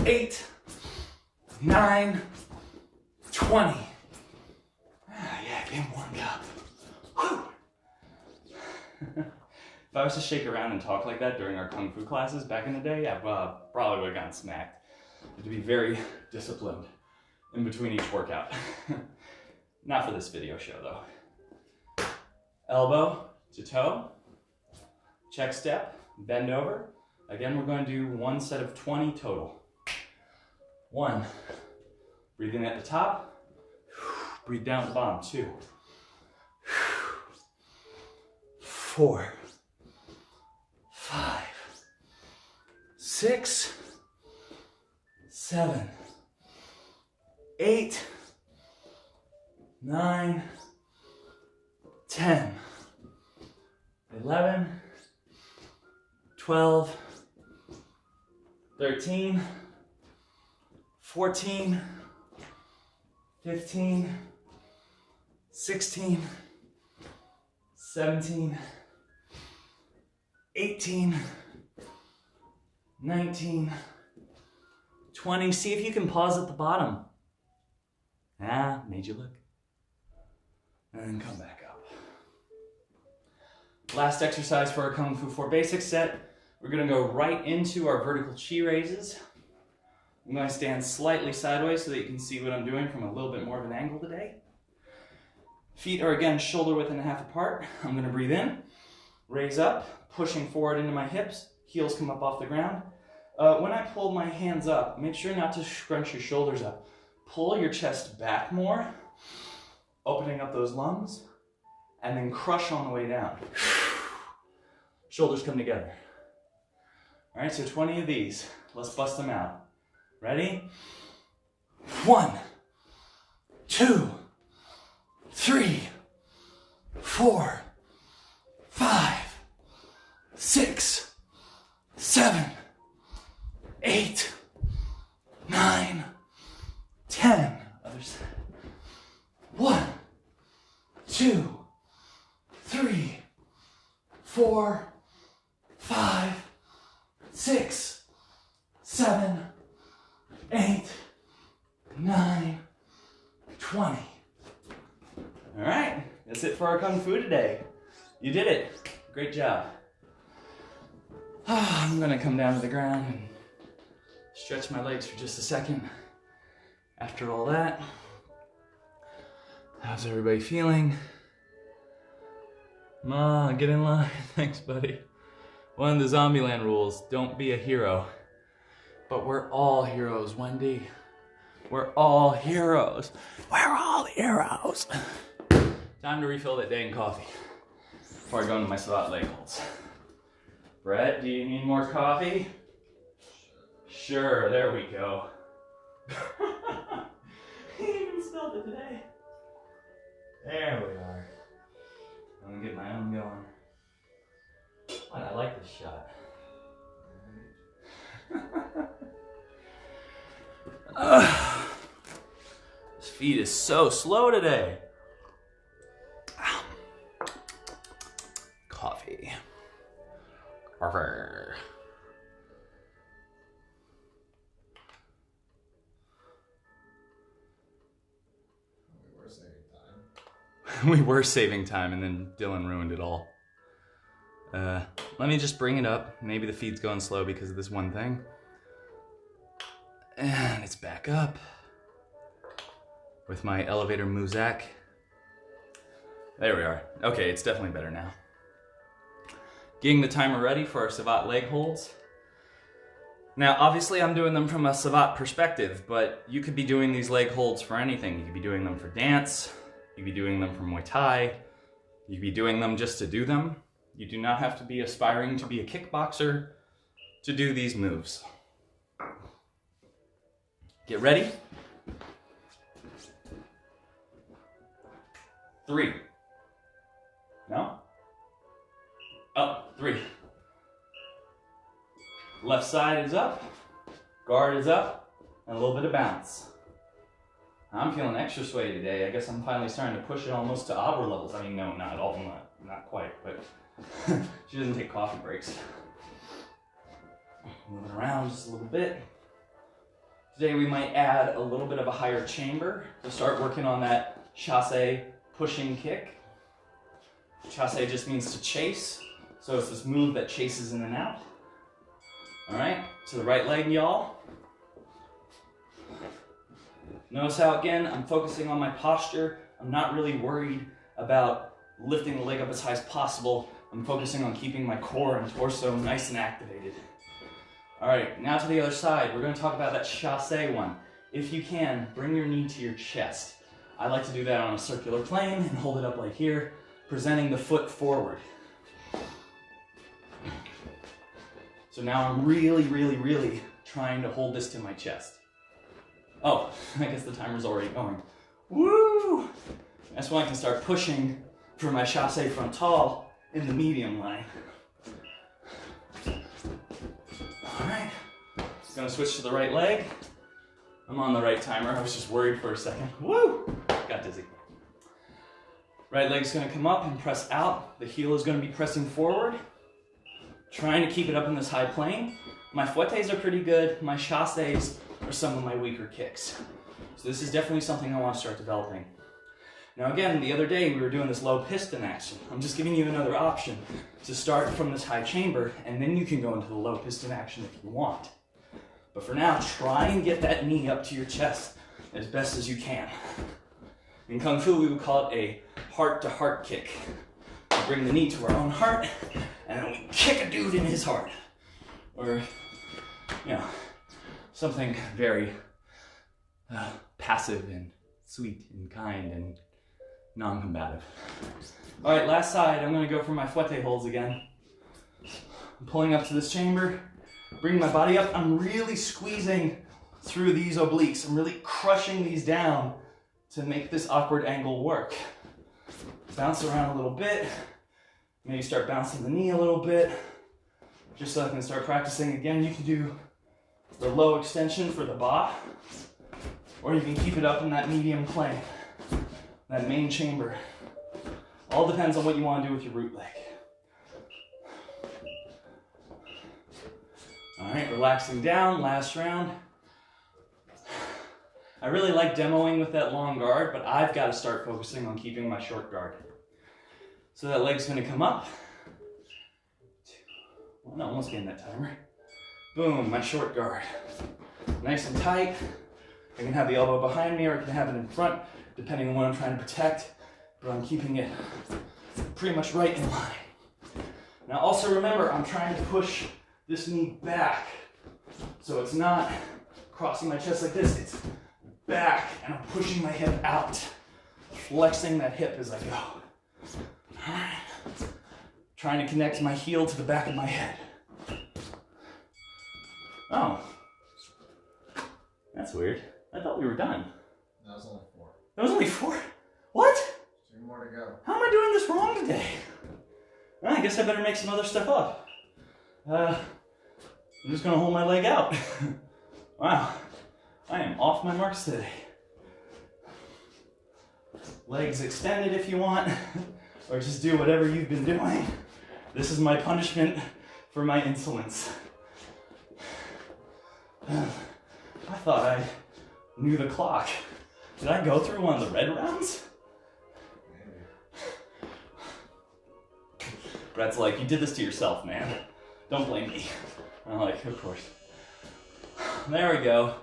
Speaker 1: 8, 9, 20. Yeah, get warmed up. Whew. If I was to shake around and talk like that during our Kung Fu classes back in the day, I probably would have gotten smacked. You have to be very disciplined in between each workout. Not for this video show though. Elbow to toe, check step, bend over. Again, we're going to do one set of 20 total. 1, breathe in at the top, breathe down at the bottom. 2, 4, 5, 6, 7, 8, 9, 10, 11, 12, 13, 14, 15, 16, 17, 18, 19, 20. See if you can pause at the bottom. Made you look. And then come back up. Last exercise for our Kung Fu 4 Basics set. We're going to go right into our vertical chi raises. I'm going to stand slightly sideways so that you can see what I'm doing from a little bit more of an angle today. Feet are again shoulder width and a half apart. I'm going to breathe in, raise up, pushing forward into my hips. Heels come up off the ground. When I pull my hands up, make sure not to scrunch your shoulders up. Pull your chest back more, opening up those lungs, and then crush on the way down. Shoulders come together. All right, so 20 of these. Let's bust them out. Ready? 1, 2, 3, 4, 5, 6, 7, 8, 9, 10. Other side. 1, 2, 3, 4, 5, 6, 7, 8, 9, 20. All right, that's it for our Kung Fu today. You did it. Great job. I'm gonna come down to the ground and stretch my legs for just a second. After all that, how's everybody feeling? Ma, get in line. Thanks, buddy. One of the Zombieland rules, don't be a hero. But we're all heroes, Wendy. We're all heroes. We're all heroes. Time to refill that dang coffee before I go into my Savate Leg Holds. Brett, do you need more coffee? Sure, there we go. He even spelled it today. There we are. I'm gonna get my own going. Man, I like this shot. This feed is so slow today. Coffee. Coffee. We were saving time and then Dylan ruined it all. Let me just bring it up. Maybe the feed's going slow because of this one thing. And it's back up. With my elevator muzak. There we are. Okay, it's definitely better now. Getting the timer ready for our Savate Leg Holds. Now, obviously I'm doing them from a Savate perspective, but you could be doing these leg holds for anything. You could be doing them for dance. You could be doing them for Muay Thai. You could be doing them just to do them. You do not have to be aspiring to be a kickboxer to do these moves. Get ready. 3. No? Up. 3. Left side is up. Guard is up. And a little bit of bounce. I'm feeling extra sweaty today. I guess I'm finally starting to push it almost to Aubrey levels. I mean, no, not at all. Not quite, but she doesn't take coffee breaks. Moving around just a little bit. Today we might add a little bit of a higher chamber to start working on that chasse pushing kick. Chasse just means to chase. So it's this move that chases in and out. All right, to the right leg, y'all. Notice how, again, I'm focusing on my posture. I'm not really worried about lifting the leg up as high as possible. I'm focusing on keeping my core and torso nice and activated. All right, now to the other side. We're going to talk about that chassé one. If you can, bring your knee to your chest. I like to do that on a circular plane and hold it up like here, presenting the foot forward. So now I'm really, really, really trying to hold this to my chest. Oh, I guess the timer's already going. Woo! That's when I can start pushing for my chassé frontal in the medium line. All right, gonna switch to the right leg. I'm on the right timer. I was just worried for a second. Woo! Got dizzy. Right leg's gonna come up and press out. The heel is gonna be pressing forward. Trying to keep it up in this high plane. My fouettes are pretty good. My chassés are some of my weaker kicks. So this is definitely something I want to start developing. Now again, the other day we were doing this low piston action. I'm just giving you another option to start from this high chamber, and then you can go into the low piston action if you want. But for now, try and get that knee up to your chest as best as you can. In Kung Fu, we would call it a heart-to-heart kick. We bring the knee to our own heart, and then we kick a dude in his heart. Or, you know, something very passive and sweet and kind and non-combative. All right, last side, I'm gonna go for my fouette holds again. I'm pulling up to this chamber, bring my body up. I'm really squeezing through these obliques. I'm really crushing these down to make this awkward angle work. Bounce around a little bit. Maybe start bouncing the knee a little bit, just so I can start practicing again. You can do the low extension for the ba, or you can keep it up in that medium plane, that main chamber. All depends on what you want to do with your root leg. All right, relaxing down, last round. I really like demoing with that long guard, but I've got to start focusing on keeping my short guard. So that leg's gonna come up. Well, no, almost getting that timer. Boom, my short guard. Nice and tight. I can have the elbow behind me or I can have it in front, depending on what I'm trying to protect, but I'm keeping it pretty much right in line. Now also remember, I'm trying to push this knee back. So it's not crossing my chest like this, it's back and I'm pushing my hip out, flexing that hip as I go. All right. Trying to connect my heel to the back of my head. Oh. That's weird. I thought we were done.
Speaker 2: That was only 4.
Speaker 1: That was only 4? What?
Speaker 2: 2 more to go.
Speaker 1: How am I doing this wrong today? Well, I guess I better make some other stuff up. I'm just gonna hold my leg out. Wow. I am off my marks today. Legs extended if you want, or just do whatever you've been doing. This is my punishment for my insolence. I thought I knew the clock. Did I go through one of the red rounds? Maybe. Brett's like, you did this to yourself, man. Don't blame me. I'm like, of course. There we go.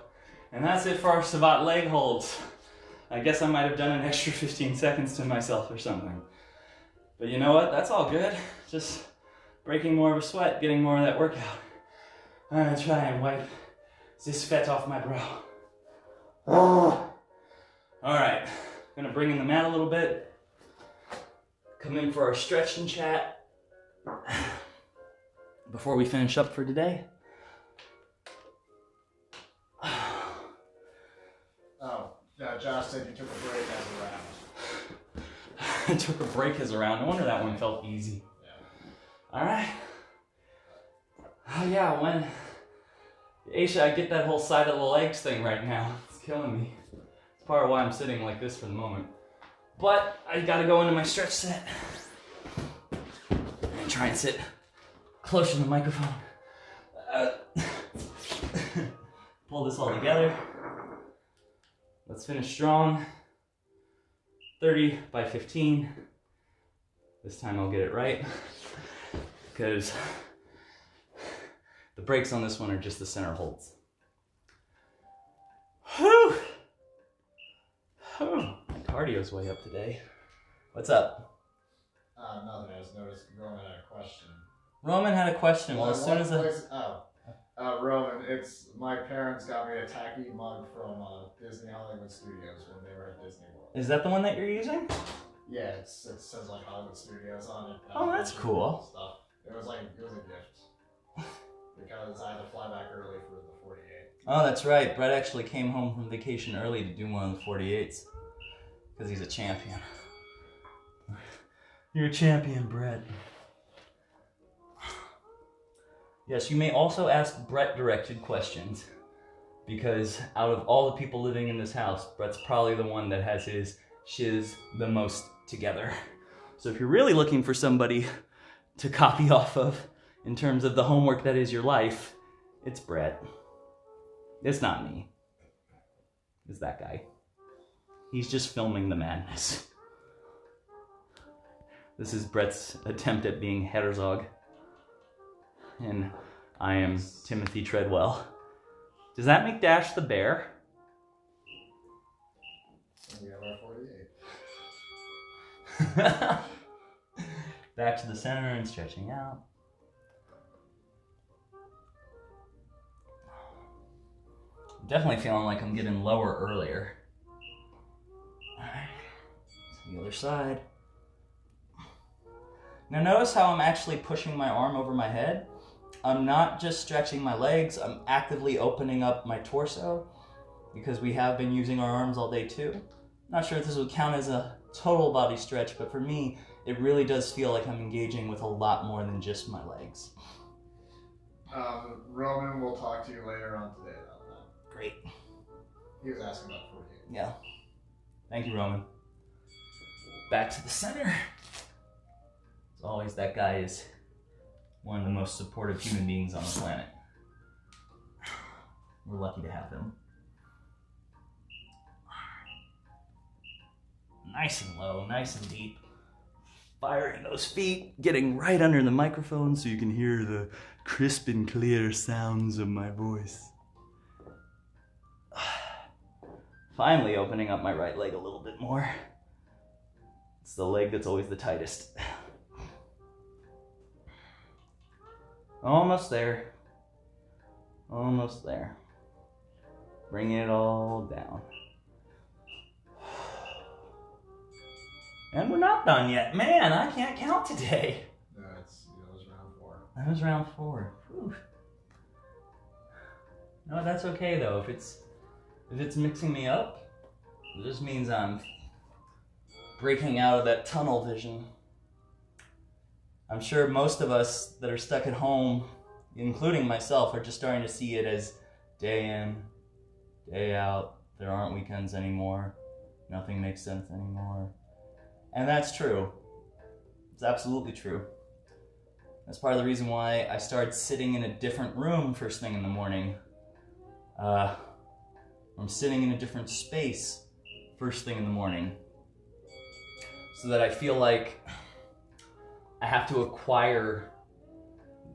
Speaker 1: And that's it for our Savate Leg Holds. I guess I might have done an extra 15 seconds to myself or something. But you know what? That's all good. Just breaking more of a sweat, getting more of that workout. I'm gonna try and wipe this fat off my brow. All right, gonna bring in the mat a little bit. Come in for our stretch and chat before we finish up for today.
Speaker 2: Oh, yeah, Josh said you took a break as a round.
Speaker 1: I took a break as a round. No wonder that one felt easy. Yeah. All right. Oh yeah, when Aisha, I get that whole side of the legs thing right now. It's killing me. It's part of why I'm sitting like this for the moment. But I gotta go into my stretch set and try and sit close to the microphone. Pull this all together. Let's finish strong. 30 by 15. This time I'll get it right. because the brakes on this one are just the center holds. Whew! Oh, my cardio's way up today. What's up?
Speaker 2: Nothing. I just noticed Roman had a question.
Speaker 1: Roman had a question. Well, as soon as
Speaker 2: Roman, it's my parents got me a tacky mug from Disney Hollywood Studios when they were at Disney World.
Speaker 1: Is that the one that you're using?
Speaker 2: Yeah, it says like Hollywood Studios on it.
Speaker 1: Oh, that's cool.
Speaker 2: Stuff. It was a gift because I had to fly back early for the 48.
Speaker 1: Oh, that's right. Brett actually came home from vacation early to do one of the 48s because he's a champion. You're a champion, Brett. Yes, you may also ask Brett-directed questions because out of all the people living in this house, Brett's probably the one that has his shiz the most together. So if you're really looking for somebody to copy off of in terms of the homework that is your life, it's Brett. It's not me. It's that guy. He's just filming the madness. This is Brett's attempt at being Herzog. And I am Timothy Treadwell. Does that make Dash the bear?
Speaker 2: We have our 48.
Speaker 1: Back to the center and stretching out. Definitely feeling like I'm getting lower earlier. Alright, to the other side. Now notice how I'm actually pushing my arm over my head. I'm not just stretching my legs, I'm actively opening up my torso because we have been using our arms all day too. Not sure if this would count as a total body stretch, but for me, it really does feel like I'm engaging with a lot more than just my legs.
Speaker 2: Roman will talk to you later on today about that.
Speaker 1: Great.
Speaker 2: He was asking about 48.
Speaker 1: Yeah. Thank you, Roman. Back to the center. As always, that guy is one of the most supportive human beings on the planet. We're lucky to have him. Nice and low, nice and deep. Firing those feet, getting right under the microphone so you can hear the crisp and clear sounds of my voice. Finally opening up my right leg a little bit more. It's the leg that's always the tightest. Almost there. Almost there. Bring it all down. And we're not done yet. Man, I can't count today.
Speaker 2: No, that was round 4.
Speaker 1: That was round 4. Whew. No, that's okay though. If it's mixing me up, it just means I'm breaking out of that tunnel vision. I'm sure most of us that are stuck at home, including myself, are just starting to see it as day in, day out. There aren't weekends anymore. Nothing makes sense anymore. And that's true. It's absolutely true. That's part of the reason why I started sitting in a different room first thing in the morning. I'm sitting in a different space first thing in the morning. So that I feel like I have to acquire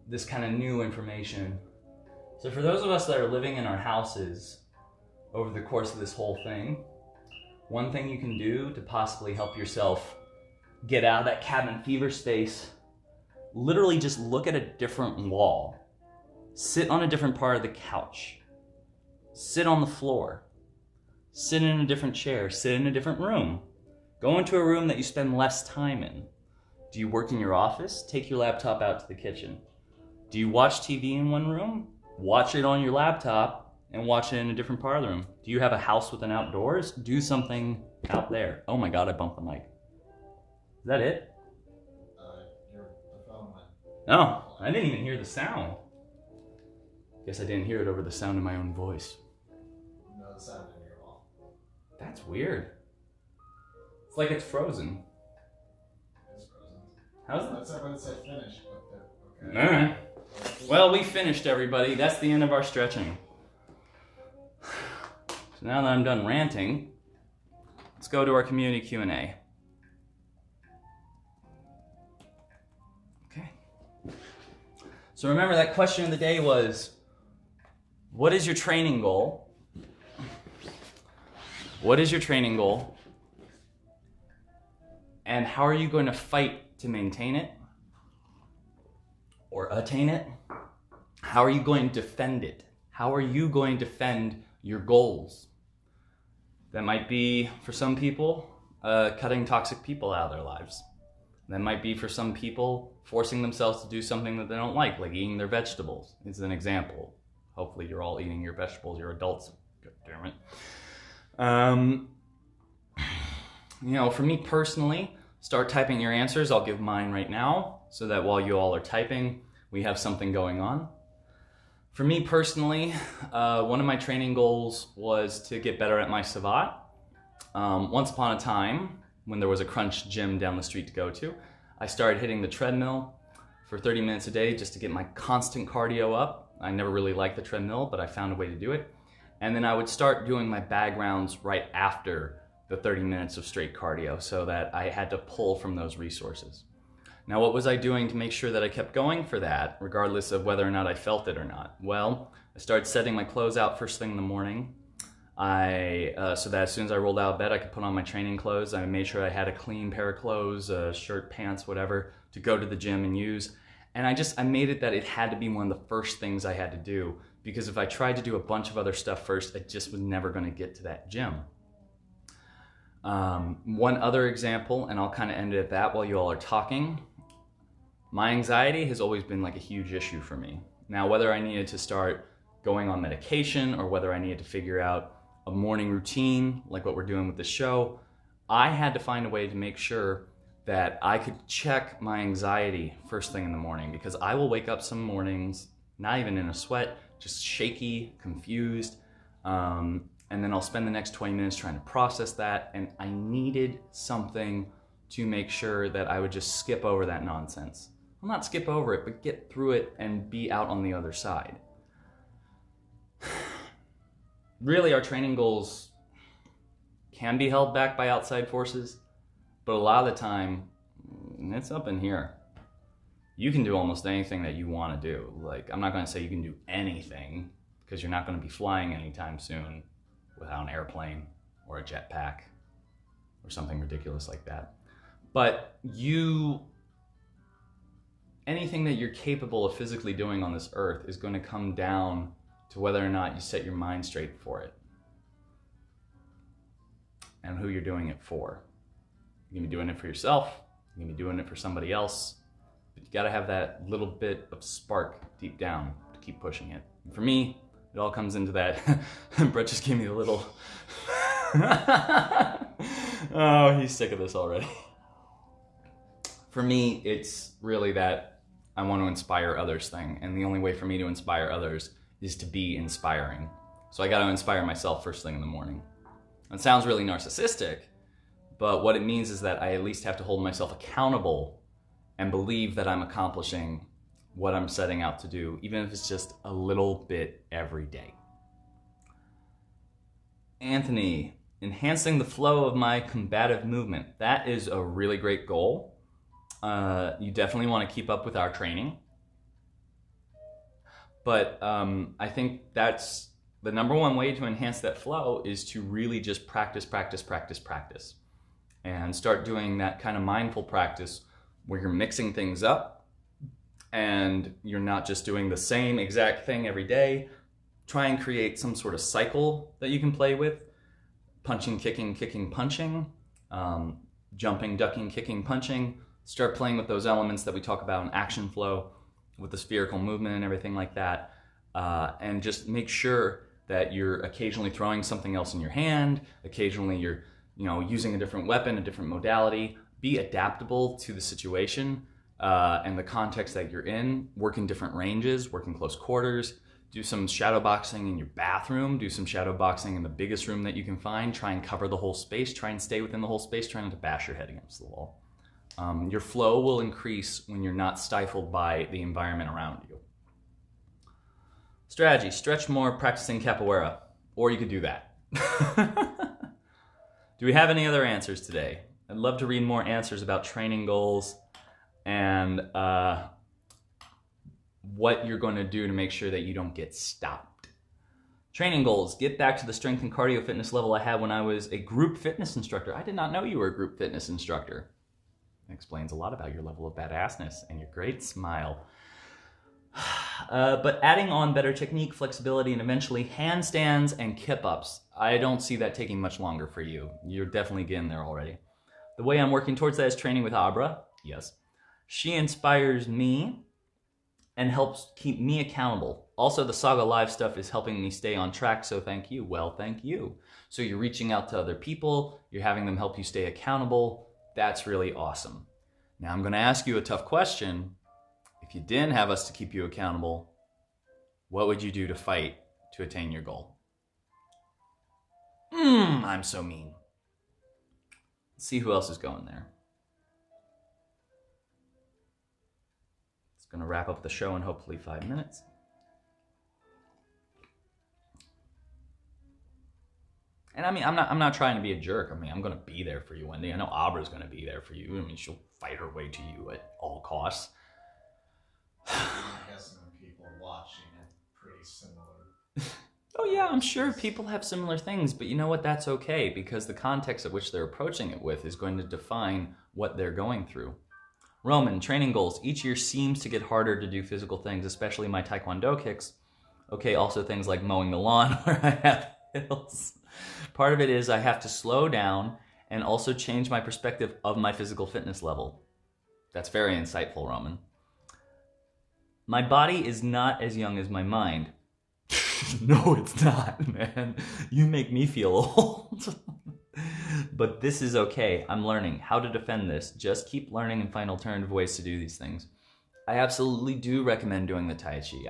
Speaker 1: this kind of new information. So for those of us that are living in our houses over the course of this whole thing, one thing you can do to possibly help yourself get out of that cabin fever space, literally just look at a different wall. Sit on a different part of the couch. Sit on the floor. Sit in a different chair. Sit in a different room. Go into a room that you spend less time in. Do you work in your office? Take your laptop out to the kitchen. Do you watch TV in one room? Watch it on your laptop and watch it in a different part of the room. Do you have a house with an outdoors? Do something out there. Oh my God, I bumped the mic. Is that it?
Speaker 2: The phone went.
Speaker 1: No, I didn't even hear the sound. Guess I didn't hear it over the sound of my own voice.
Speaker 2: No, the sound didn't hear at all.
Speaker 1: That's weird. It's like it's frozen.
Speaker 2: It's frozen.
Speaker 1: How's that?
Speaker 2: That's when it said finish, but okay.
Speaker 1: Alright. Well, we finished, everybody. That's the end of our stretching. So now that I'm done ranting, let's go to our community Q&A. Okay. So remember, that question of the day was, what is your training goal? What is your training goal? And how are you going to fight to maintain it or attain it? How are you going to defend it? How are you going to defend your goals? That might be, for some people, cutting toxic people out of their lives. That might be, for some people, forcing themselves to do something that they don't like eating their vegetables. It's an example. Hopefully you're all eating your vegetables, you're adults. God damn it. For me personally, start typing your answers. I'll give mine right now so that while you all are typing, we have something going on. For me personally, one of my training goals was to get better at my Savate. Once upon a time, when there was a crunch gym down the street to go to, I started hitting the treadmill for 30 minutes a day just to get my constant cardio up. I never really liked the treadmill, but I found a way to do it. And then I would start doing my bag rounds right after the 30 minutes of straight cardio so that I had to pull from those resources. Now, what was I doing to make sure that I kept going for that, regardless of whether or not I felt it or not? Well, I started setting my clothes out first thing in the morning. So that as soon as I rolled out of bed, I could put on my training clothes. I made sure I had a clean pair of clothes, shirt, pants, whatever, to go to the gym and use. And I made it that it had to be one of the first things I had to do, because if I tried to do a bunch of other stuff first, I just was never going to get to that gym. One other example, and I'll kind of end it at that while you all are talking. My anxiety has always been a huge issue for me. Now, whether I needed to start going on medication or whether I needed to figure out a morning routine like what we're doing with the show, I had to find a way to make sure that I could check my anxiety first thing in the morning, because I will wake up some mornings, not even in a sweat, just shaky, confused, and then I'll spend the next 20 minutes trying to process that, and I needed something to make sure that I would just skip over that nonsense. Well, not skip over it, but get through it and be out on the other side. Really, our training goals can be held back by outside forces, but a lot of the time, it's up in here. You can do almost anything that you want to do. I'm not going to say you can do anything, because you're not going to be flying anytime soon without an airplane or a jetpack or something ridiculous like that. But anything that you're capable of physically doing on this earth is going to come down to whether or not you set your mind straight for it and who you're doing it for. You're going to be doing it for yourself, you're going to be doing it for somebody else, but you got to have that little bit of spark deep down to keep pushing it. And for me, it all comes into that. Brett just gave me a little oh, he's sick of this already. For me, it's really that I want to inspire others thing, and the only way for me to inspire others is to be inspiring. So I got to inspire myself first thing in the morning. It sounds really narcissistic, but what it means is that I at least have to hold myself accountable and believe that I'm accomplishing what I'm setting out to do, even if it's just a little bit every day. Anthony, enhancing the flow of my combative movement. That is a really great goal. You definitely want to keep up with our training. But I think that's the number one way to enhance that flow, is to really just practice. And start doing that kind of mindful practice where you're mixing things up and you're not just doing the same exact thing every day. Try and create some sort of cycle that you can play with. Punching, kicking, punching. Jumping, ducking, kicking, punching. Start playing with those elements that we talk about in action flow, with the spherical movement and everything like that. And just make sure that you're occasionally throwing something else in your hand. Occasionally you're using a different weapon, a different modality. Be adaptable to the situation and the context that you're in. Work in different ranges, work in close quarters. Do some shadow boxing in your bathroom. Do some shadow boxing in the biggest room that you can find. Try and cover the whole space. Try and stay within the whole space. Try not to bash your head against the wall. Your flow will increase when you're not stifled by the environment around you. Strategy, stretch more practicing capoeira, or you could do that. Do we have any other answers today? I'd love to read more answers about training goals and what you're going to do to make sure that you don't get stopped. Training goals: get back to the strength and cardio fitness level I had when I was a group fitness instructor. I did not know you were a group fitness instructor. That explains a lot about your level of badassness and your great smile. But adding on better technique, flexibility, and eventually handstands and kip-ups. I don't see that taking much longer for you. You're definitely getting there already. The way I'm working towards that is training with Abra. Yes. She inspires me and helps keep me accountable. Also, the Saga Live stuff is helping me stay on track, so thank you. Well, thank you. So you're reaching out to other people, you're having them help you stay accountable. That's really awesome. Now I'm going to ask you a tough question. If you didn't have us to keep you accountable, what would you do to fight to attain your goal? I'm so mean. Let's see who else is going there. It's going to wrap up the show in hopefully 5 minutes. And I mean, I'm not trying to be a jerk. I mean, I'm going to be there for you, Wendy. I know Abra's going to be there for you. I mean, she'll fight her way to you at all costs.
Speaker 2: I'm guessing people watching it pretty similar.
Speaker 1: Oh yeah, I'm sure people have similar things, but you know what? That's okay, because the context at which they're approaching it with is going to define what they're going through. Roman, training goals. Each year seems to get harder to do physical things, especially my Taekwondo kicks. Okay, also things like mowing the lawn where I have hills. Part of it is I have to slow down and also change my perspective of my physical fitness level. That's very insightful, Roman. My body is not as young as my mind. No, it's not, man. You make me feel old. But this is okay. I'm learning how to defend this. Just keep learning and find alternative ways to do these things. I absolutely do recommend doing the Tai Chi.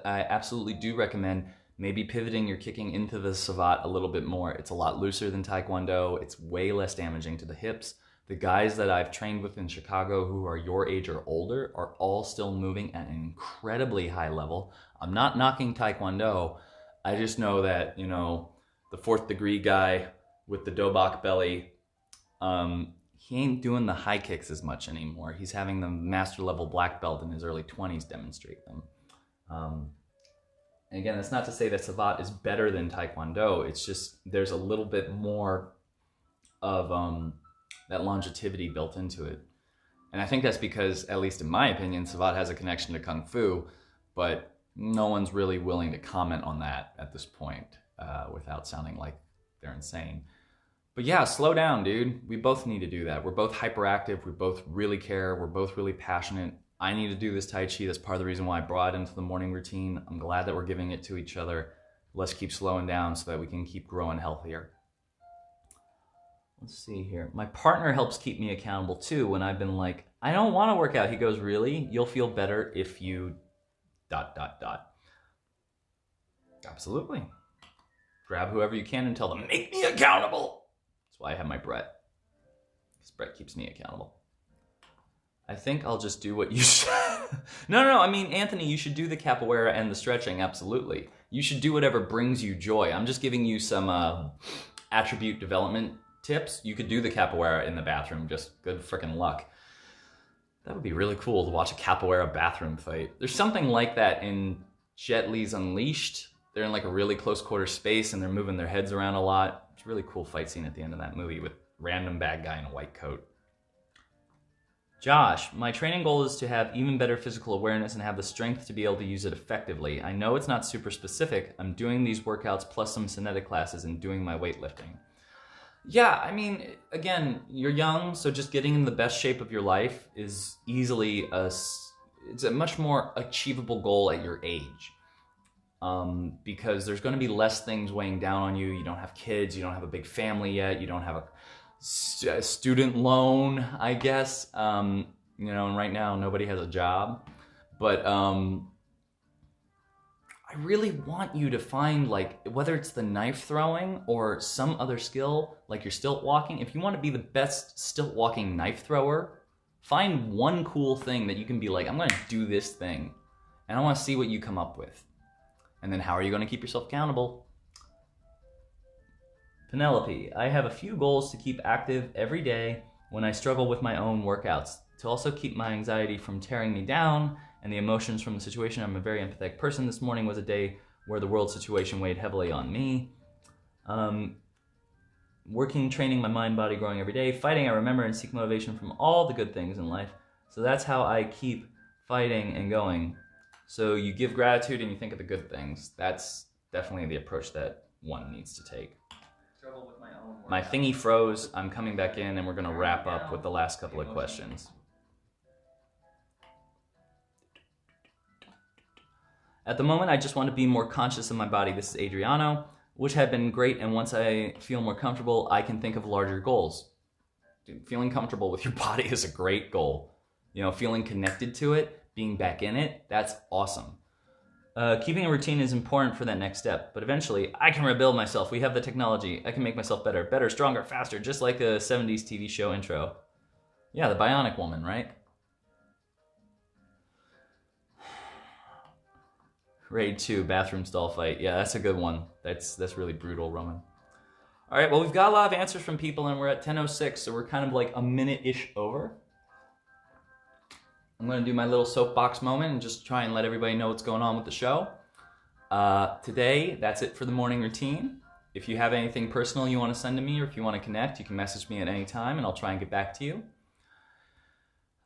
Speaker 1: I absolutely do recommend maybe pivoting your kicking into the Savate a little bit more. It's a lot looser than Taekwondo. It's way less damaging to the hips. The guys that I've trained with in Chicago who are your age or older are all still moving at an incredibly high level. I'm not knocking Taekwondo. I just know that, you know, the 4th degree guy with the dobok belly, he ain't doing the high kicks as much anymore. He's having the master level black belt in his early 20s demonstrate them. And again, that's not to say that Savate is better than Taekwondo. It's just there's a little bit more of that longevity built into it. And I think that's because, at least in my opinion, Savate has a connection to Kung Fu, but no one's really willing to comment on that at this point without sounding like they're insane. But yeah, slow down, dude. We both need to do that. We're both hyperactive. We both really care. We're both really passionate. I need to do this Tai Chi. That's part of the reason why I brought it into the morning routine. I'm glad that we're giving it to each other. Let's keep slowing down so that we can keep growing healthier. Let's see here. My partner helps keep me accountable too when I've been like, I don't want to work out. He goes, really? You'll feel better if you ... Absolutely. Grab whoever you can and tell them, make me accountable. That's why I have my Brett. Because Brett keeps me accountable. I think I'll just do what you said. No, I mean, Anthony, you should do the capoeira and the stretching, absolutely. You should do whatever brings you joy. I'm just giving you some attribute development tips. You could do the capoeira in the bathroom, just good freaking luck. That would be really cool to watch a capoeira bathroom fight. There's something like that in Jet Li's Unleashed. They're in like a really close quarter space and they're moving their heads around a lot. It's a really cool fight scene at the end of that movie with random bad guy in a white coat. Josh, my training goal is to have even better physical awareness and have the strength to be able to use it effectively. I know it's not super specific. I'm doing these workouts plus some kinetic classes and doing my weightlifting. Yeah, I mean, again, you're young, so just getting in the best shape of your life is easily it's a much more achievable goal at your age. Because there's going to be less things weighing down on you. You don't have kids, you don't have a big family yet, you don't have a student loan, I guess. And right now nobody has a job. But I really want you to find, like, whether it's the knife throwing or some other skill, like your stilt walking, if you want to be the best stilt walking knife thrower, find one cool thing that you can be like, I'm going to do this thing, and I want to see what you come up with. And then how are you going to keep yourself accountable? Penelope, I have a few goals to keep active every day when I struggle with my own workouts, to also keep my anxiety from tearing me down and the emotions from the situation. I'm a very empathetic person. This morning was a day where the world situation weighed heavily on me. Working, training my mind, body, growing every day. Fighting, I remember and seek motivation from all the good things in life. So that's how I keep fighting and going. So you give gratitude and you think of the good things. That's definitely the approach that one needs to take.
Speaker 3: Trouble with my own work.
Speaker 1: My thingy froze. I'm coming back in and we're going to wrap up with the last couple of questions. At the moment, I just want to be more conscious of my body. This is Adriano, which had been great. And once I feel more comfortable, I can think of larger goals. Dude, feeling comfortable with your body is a great goal. You know, feeling connected to it, being back in it, that's awesome. Keeping a routine is important for that next step, but eventually I can rebuild myself. We have the technology. I can make myself better, stronger, faster, just like a 70s TV show intro. Yeah, the Bionic Woman, right? Raid 2, bathroom stall fight. Yeah, that's a good one. That's really brutal, Roman. All right, well, we've got a lot of answers from people, and we're at 10:06, so we're kind of like a minute-ish over. I'm going to do my little soapbox moment and just try and let everybody know what's going on with the show. Today, that's it for the morning routine. If you have anything personal you want to send to me, or if you want to connect, you can message me at any time, and I'll try and get back to you.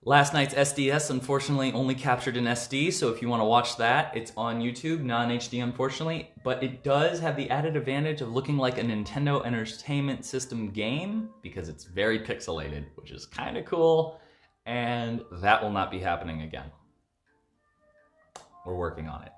Speaker 1: Last night's SDS, unfortunately, only captured in SD, so if you want to watch that, it's on YouTube, non-HD, unfortunately, but it does have the added advantage of looking like a Nintendo Entertainment System game, because it's very pixelated, which is kind of cool, and that will not be happening again. We're working on it.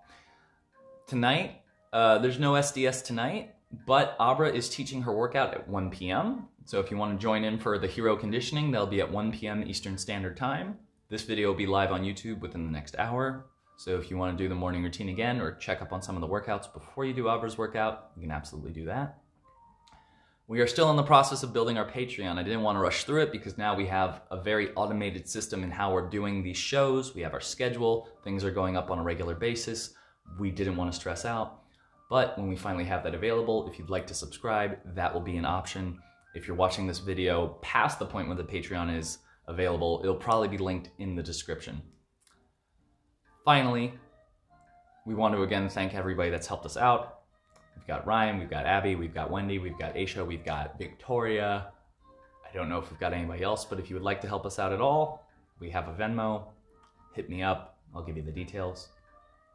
Speaker 1: Tonight, there's no SDS tonight, but Abra is teaching her workout at 1 p.m., so if you want to join in for the Hero Conditioning, that'll be at 1 p.m. Eastern Standard Time. This video will be live on YouTube within the next hour. So if you want to do the morning routine again or check up on some of the workouts before you do Abra's workout, you can absolutely do that. We are still in the process of building our Patreon. I didn't want to rush through it because now we have a very automated system in how we're doing these shows. We have our schedule. Things are going up on a regular basis. We didn't want to stress out. But when we finally have that available, if you'd like to subscribe, that will be an option. If you're watching this video past the point where the Patreon is available, it'll probably be linked in the description. Finally, we want to again thank everybody that's helped us out. We've got Ryan, we've got Abby, we've got Wendy, we've got Aisha, we've got Victoria. I don't know if we've got anybody else, but if you would like to help us out at all, we have a Venmo. Hit me up, I'll give you the details.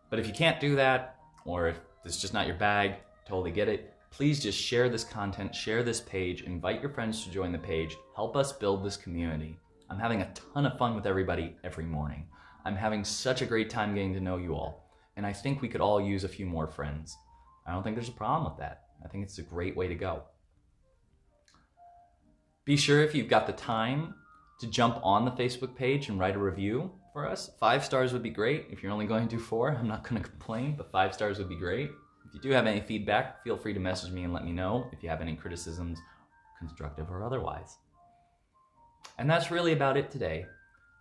Speaker 1: But if you can't do that, or if this is just not your bag, totally get it. Please just share this content, share this page, invite your friends to join the page, help us build this community. I'm having a ton of fun with everybody every morning. I'm having such a great time getting to know you all, and I think we could all use a few more friends. I don't think there's a problem with that. I think it's a great way to go. Be sure if you've got the time to jump on the Facebook page and write a review for us. 5 stars would be great. If you're only going to do 4, I'm not going to complain, but 5 stars would be great. If you do have any feedback, feel free to message me and let me know if you have any criticisms, constructive or otherwise. And that's really about it today.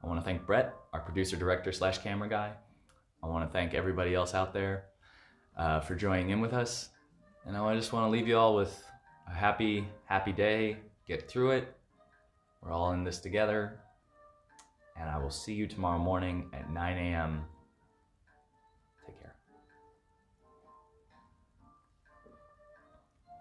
Speaker 1: I want to thank Brett, our producer, director, / camera guy. I want to thank everybody else out there for joining in with us. And I just want to leave you all with a happy day. Get through it. We're all in this together. And I will see you tomorrow morning at 9 a.m.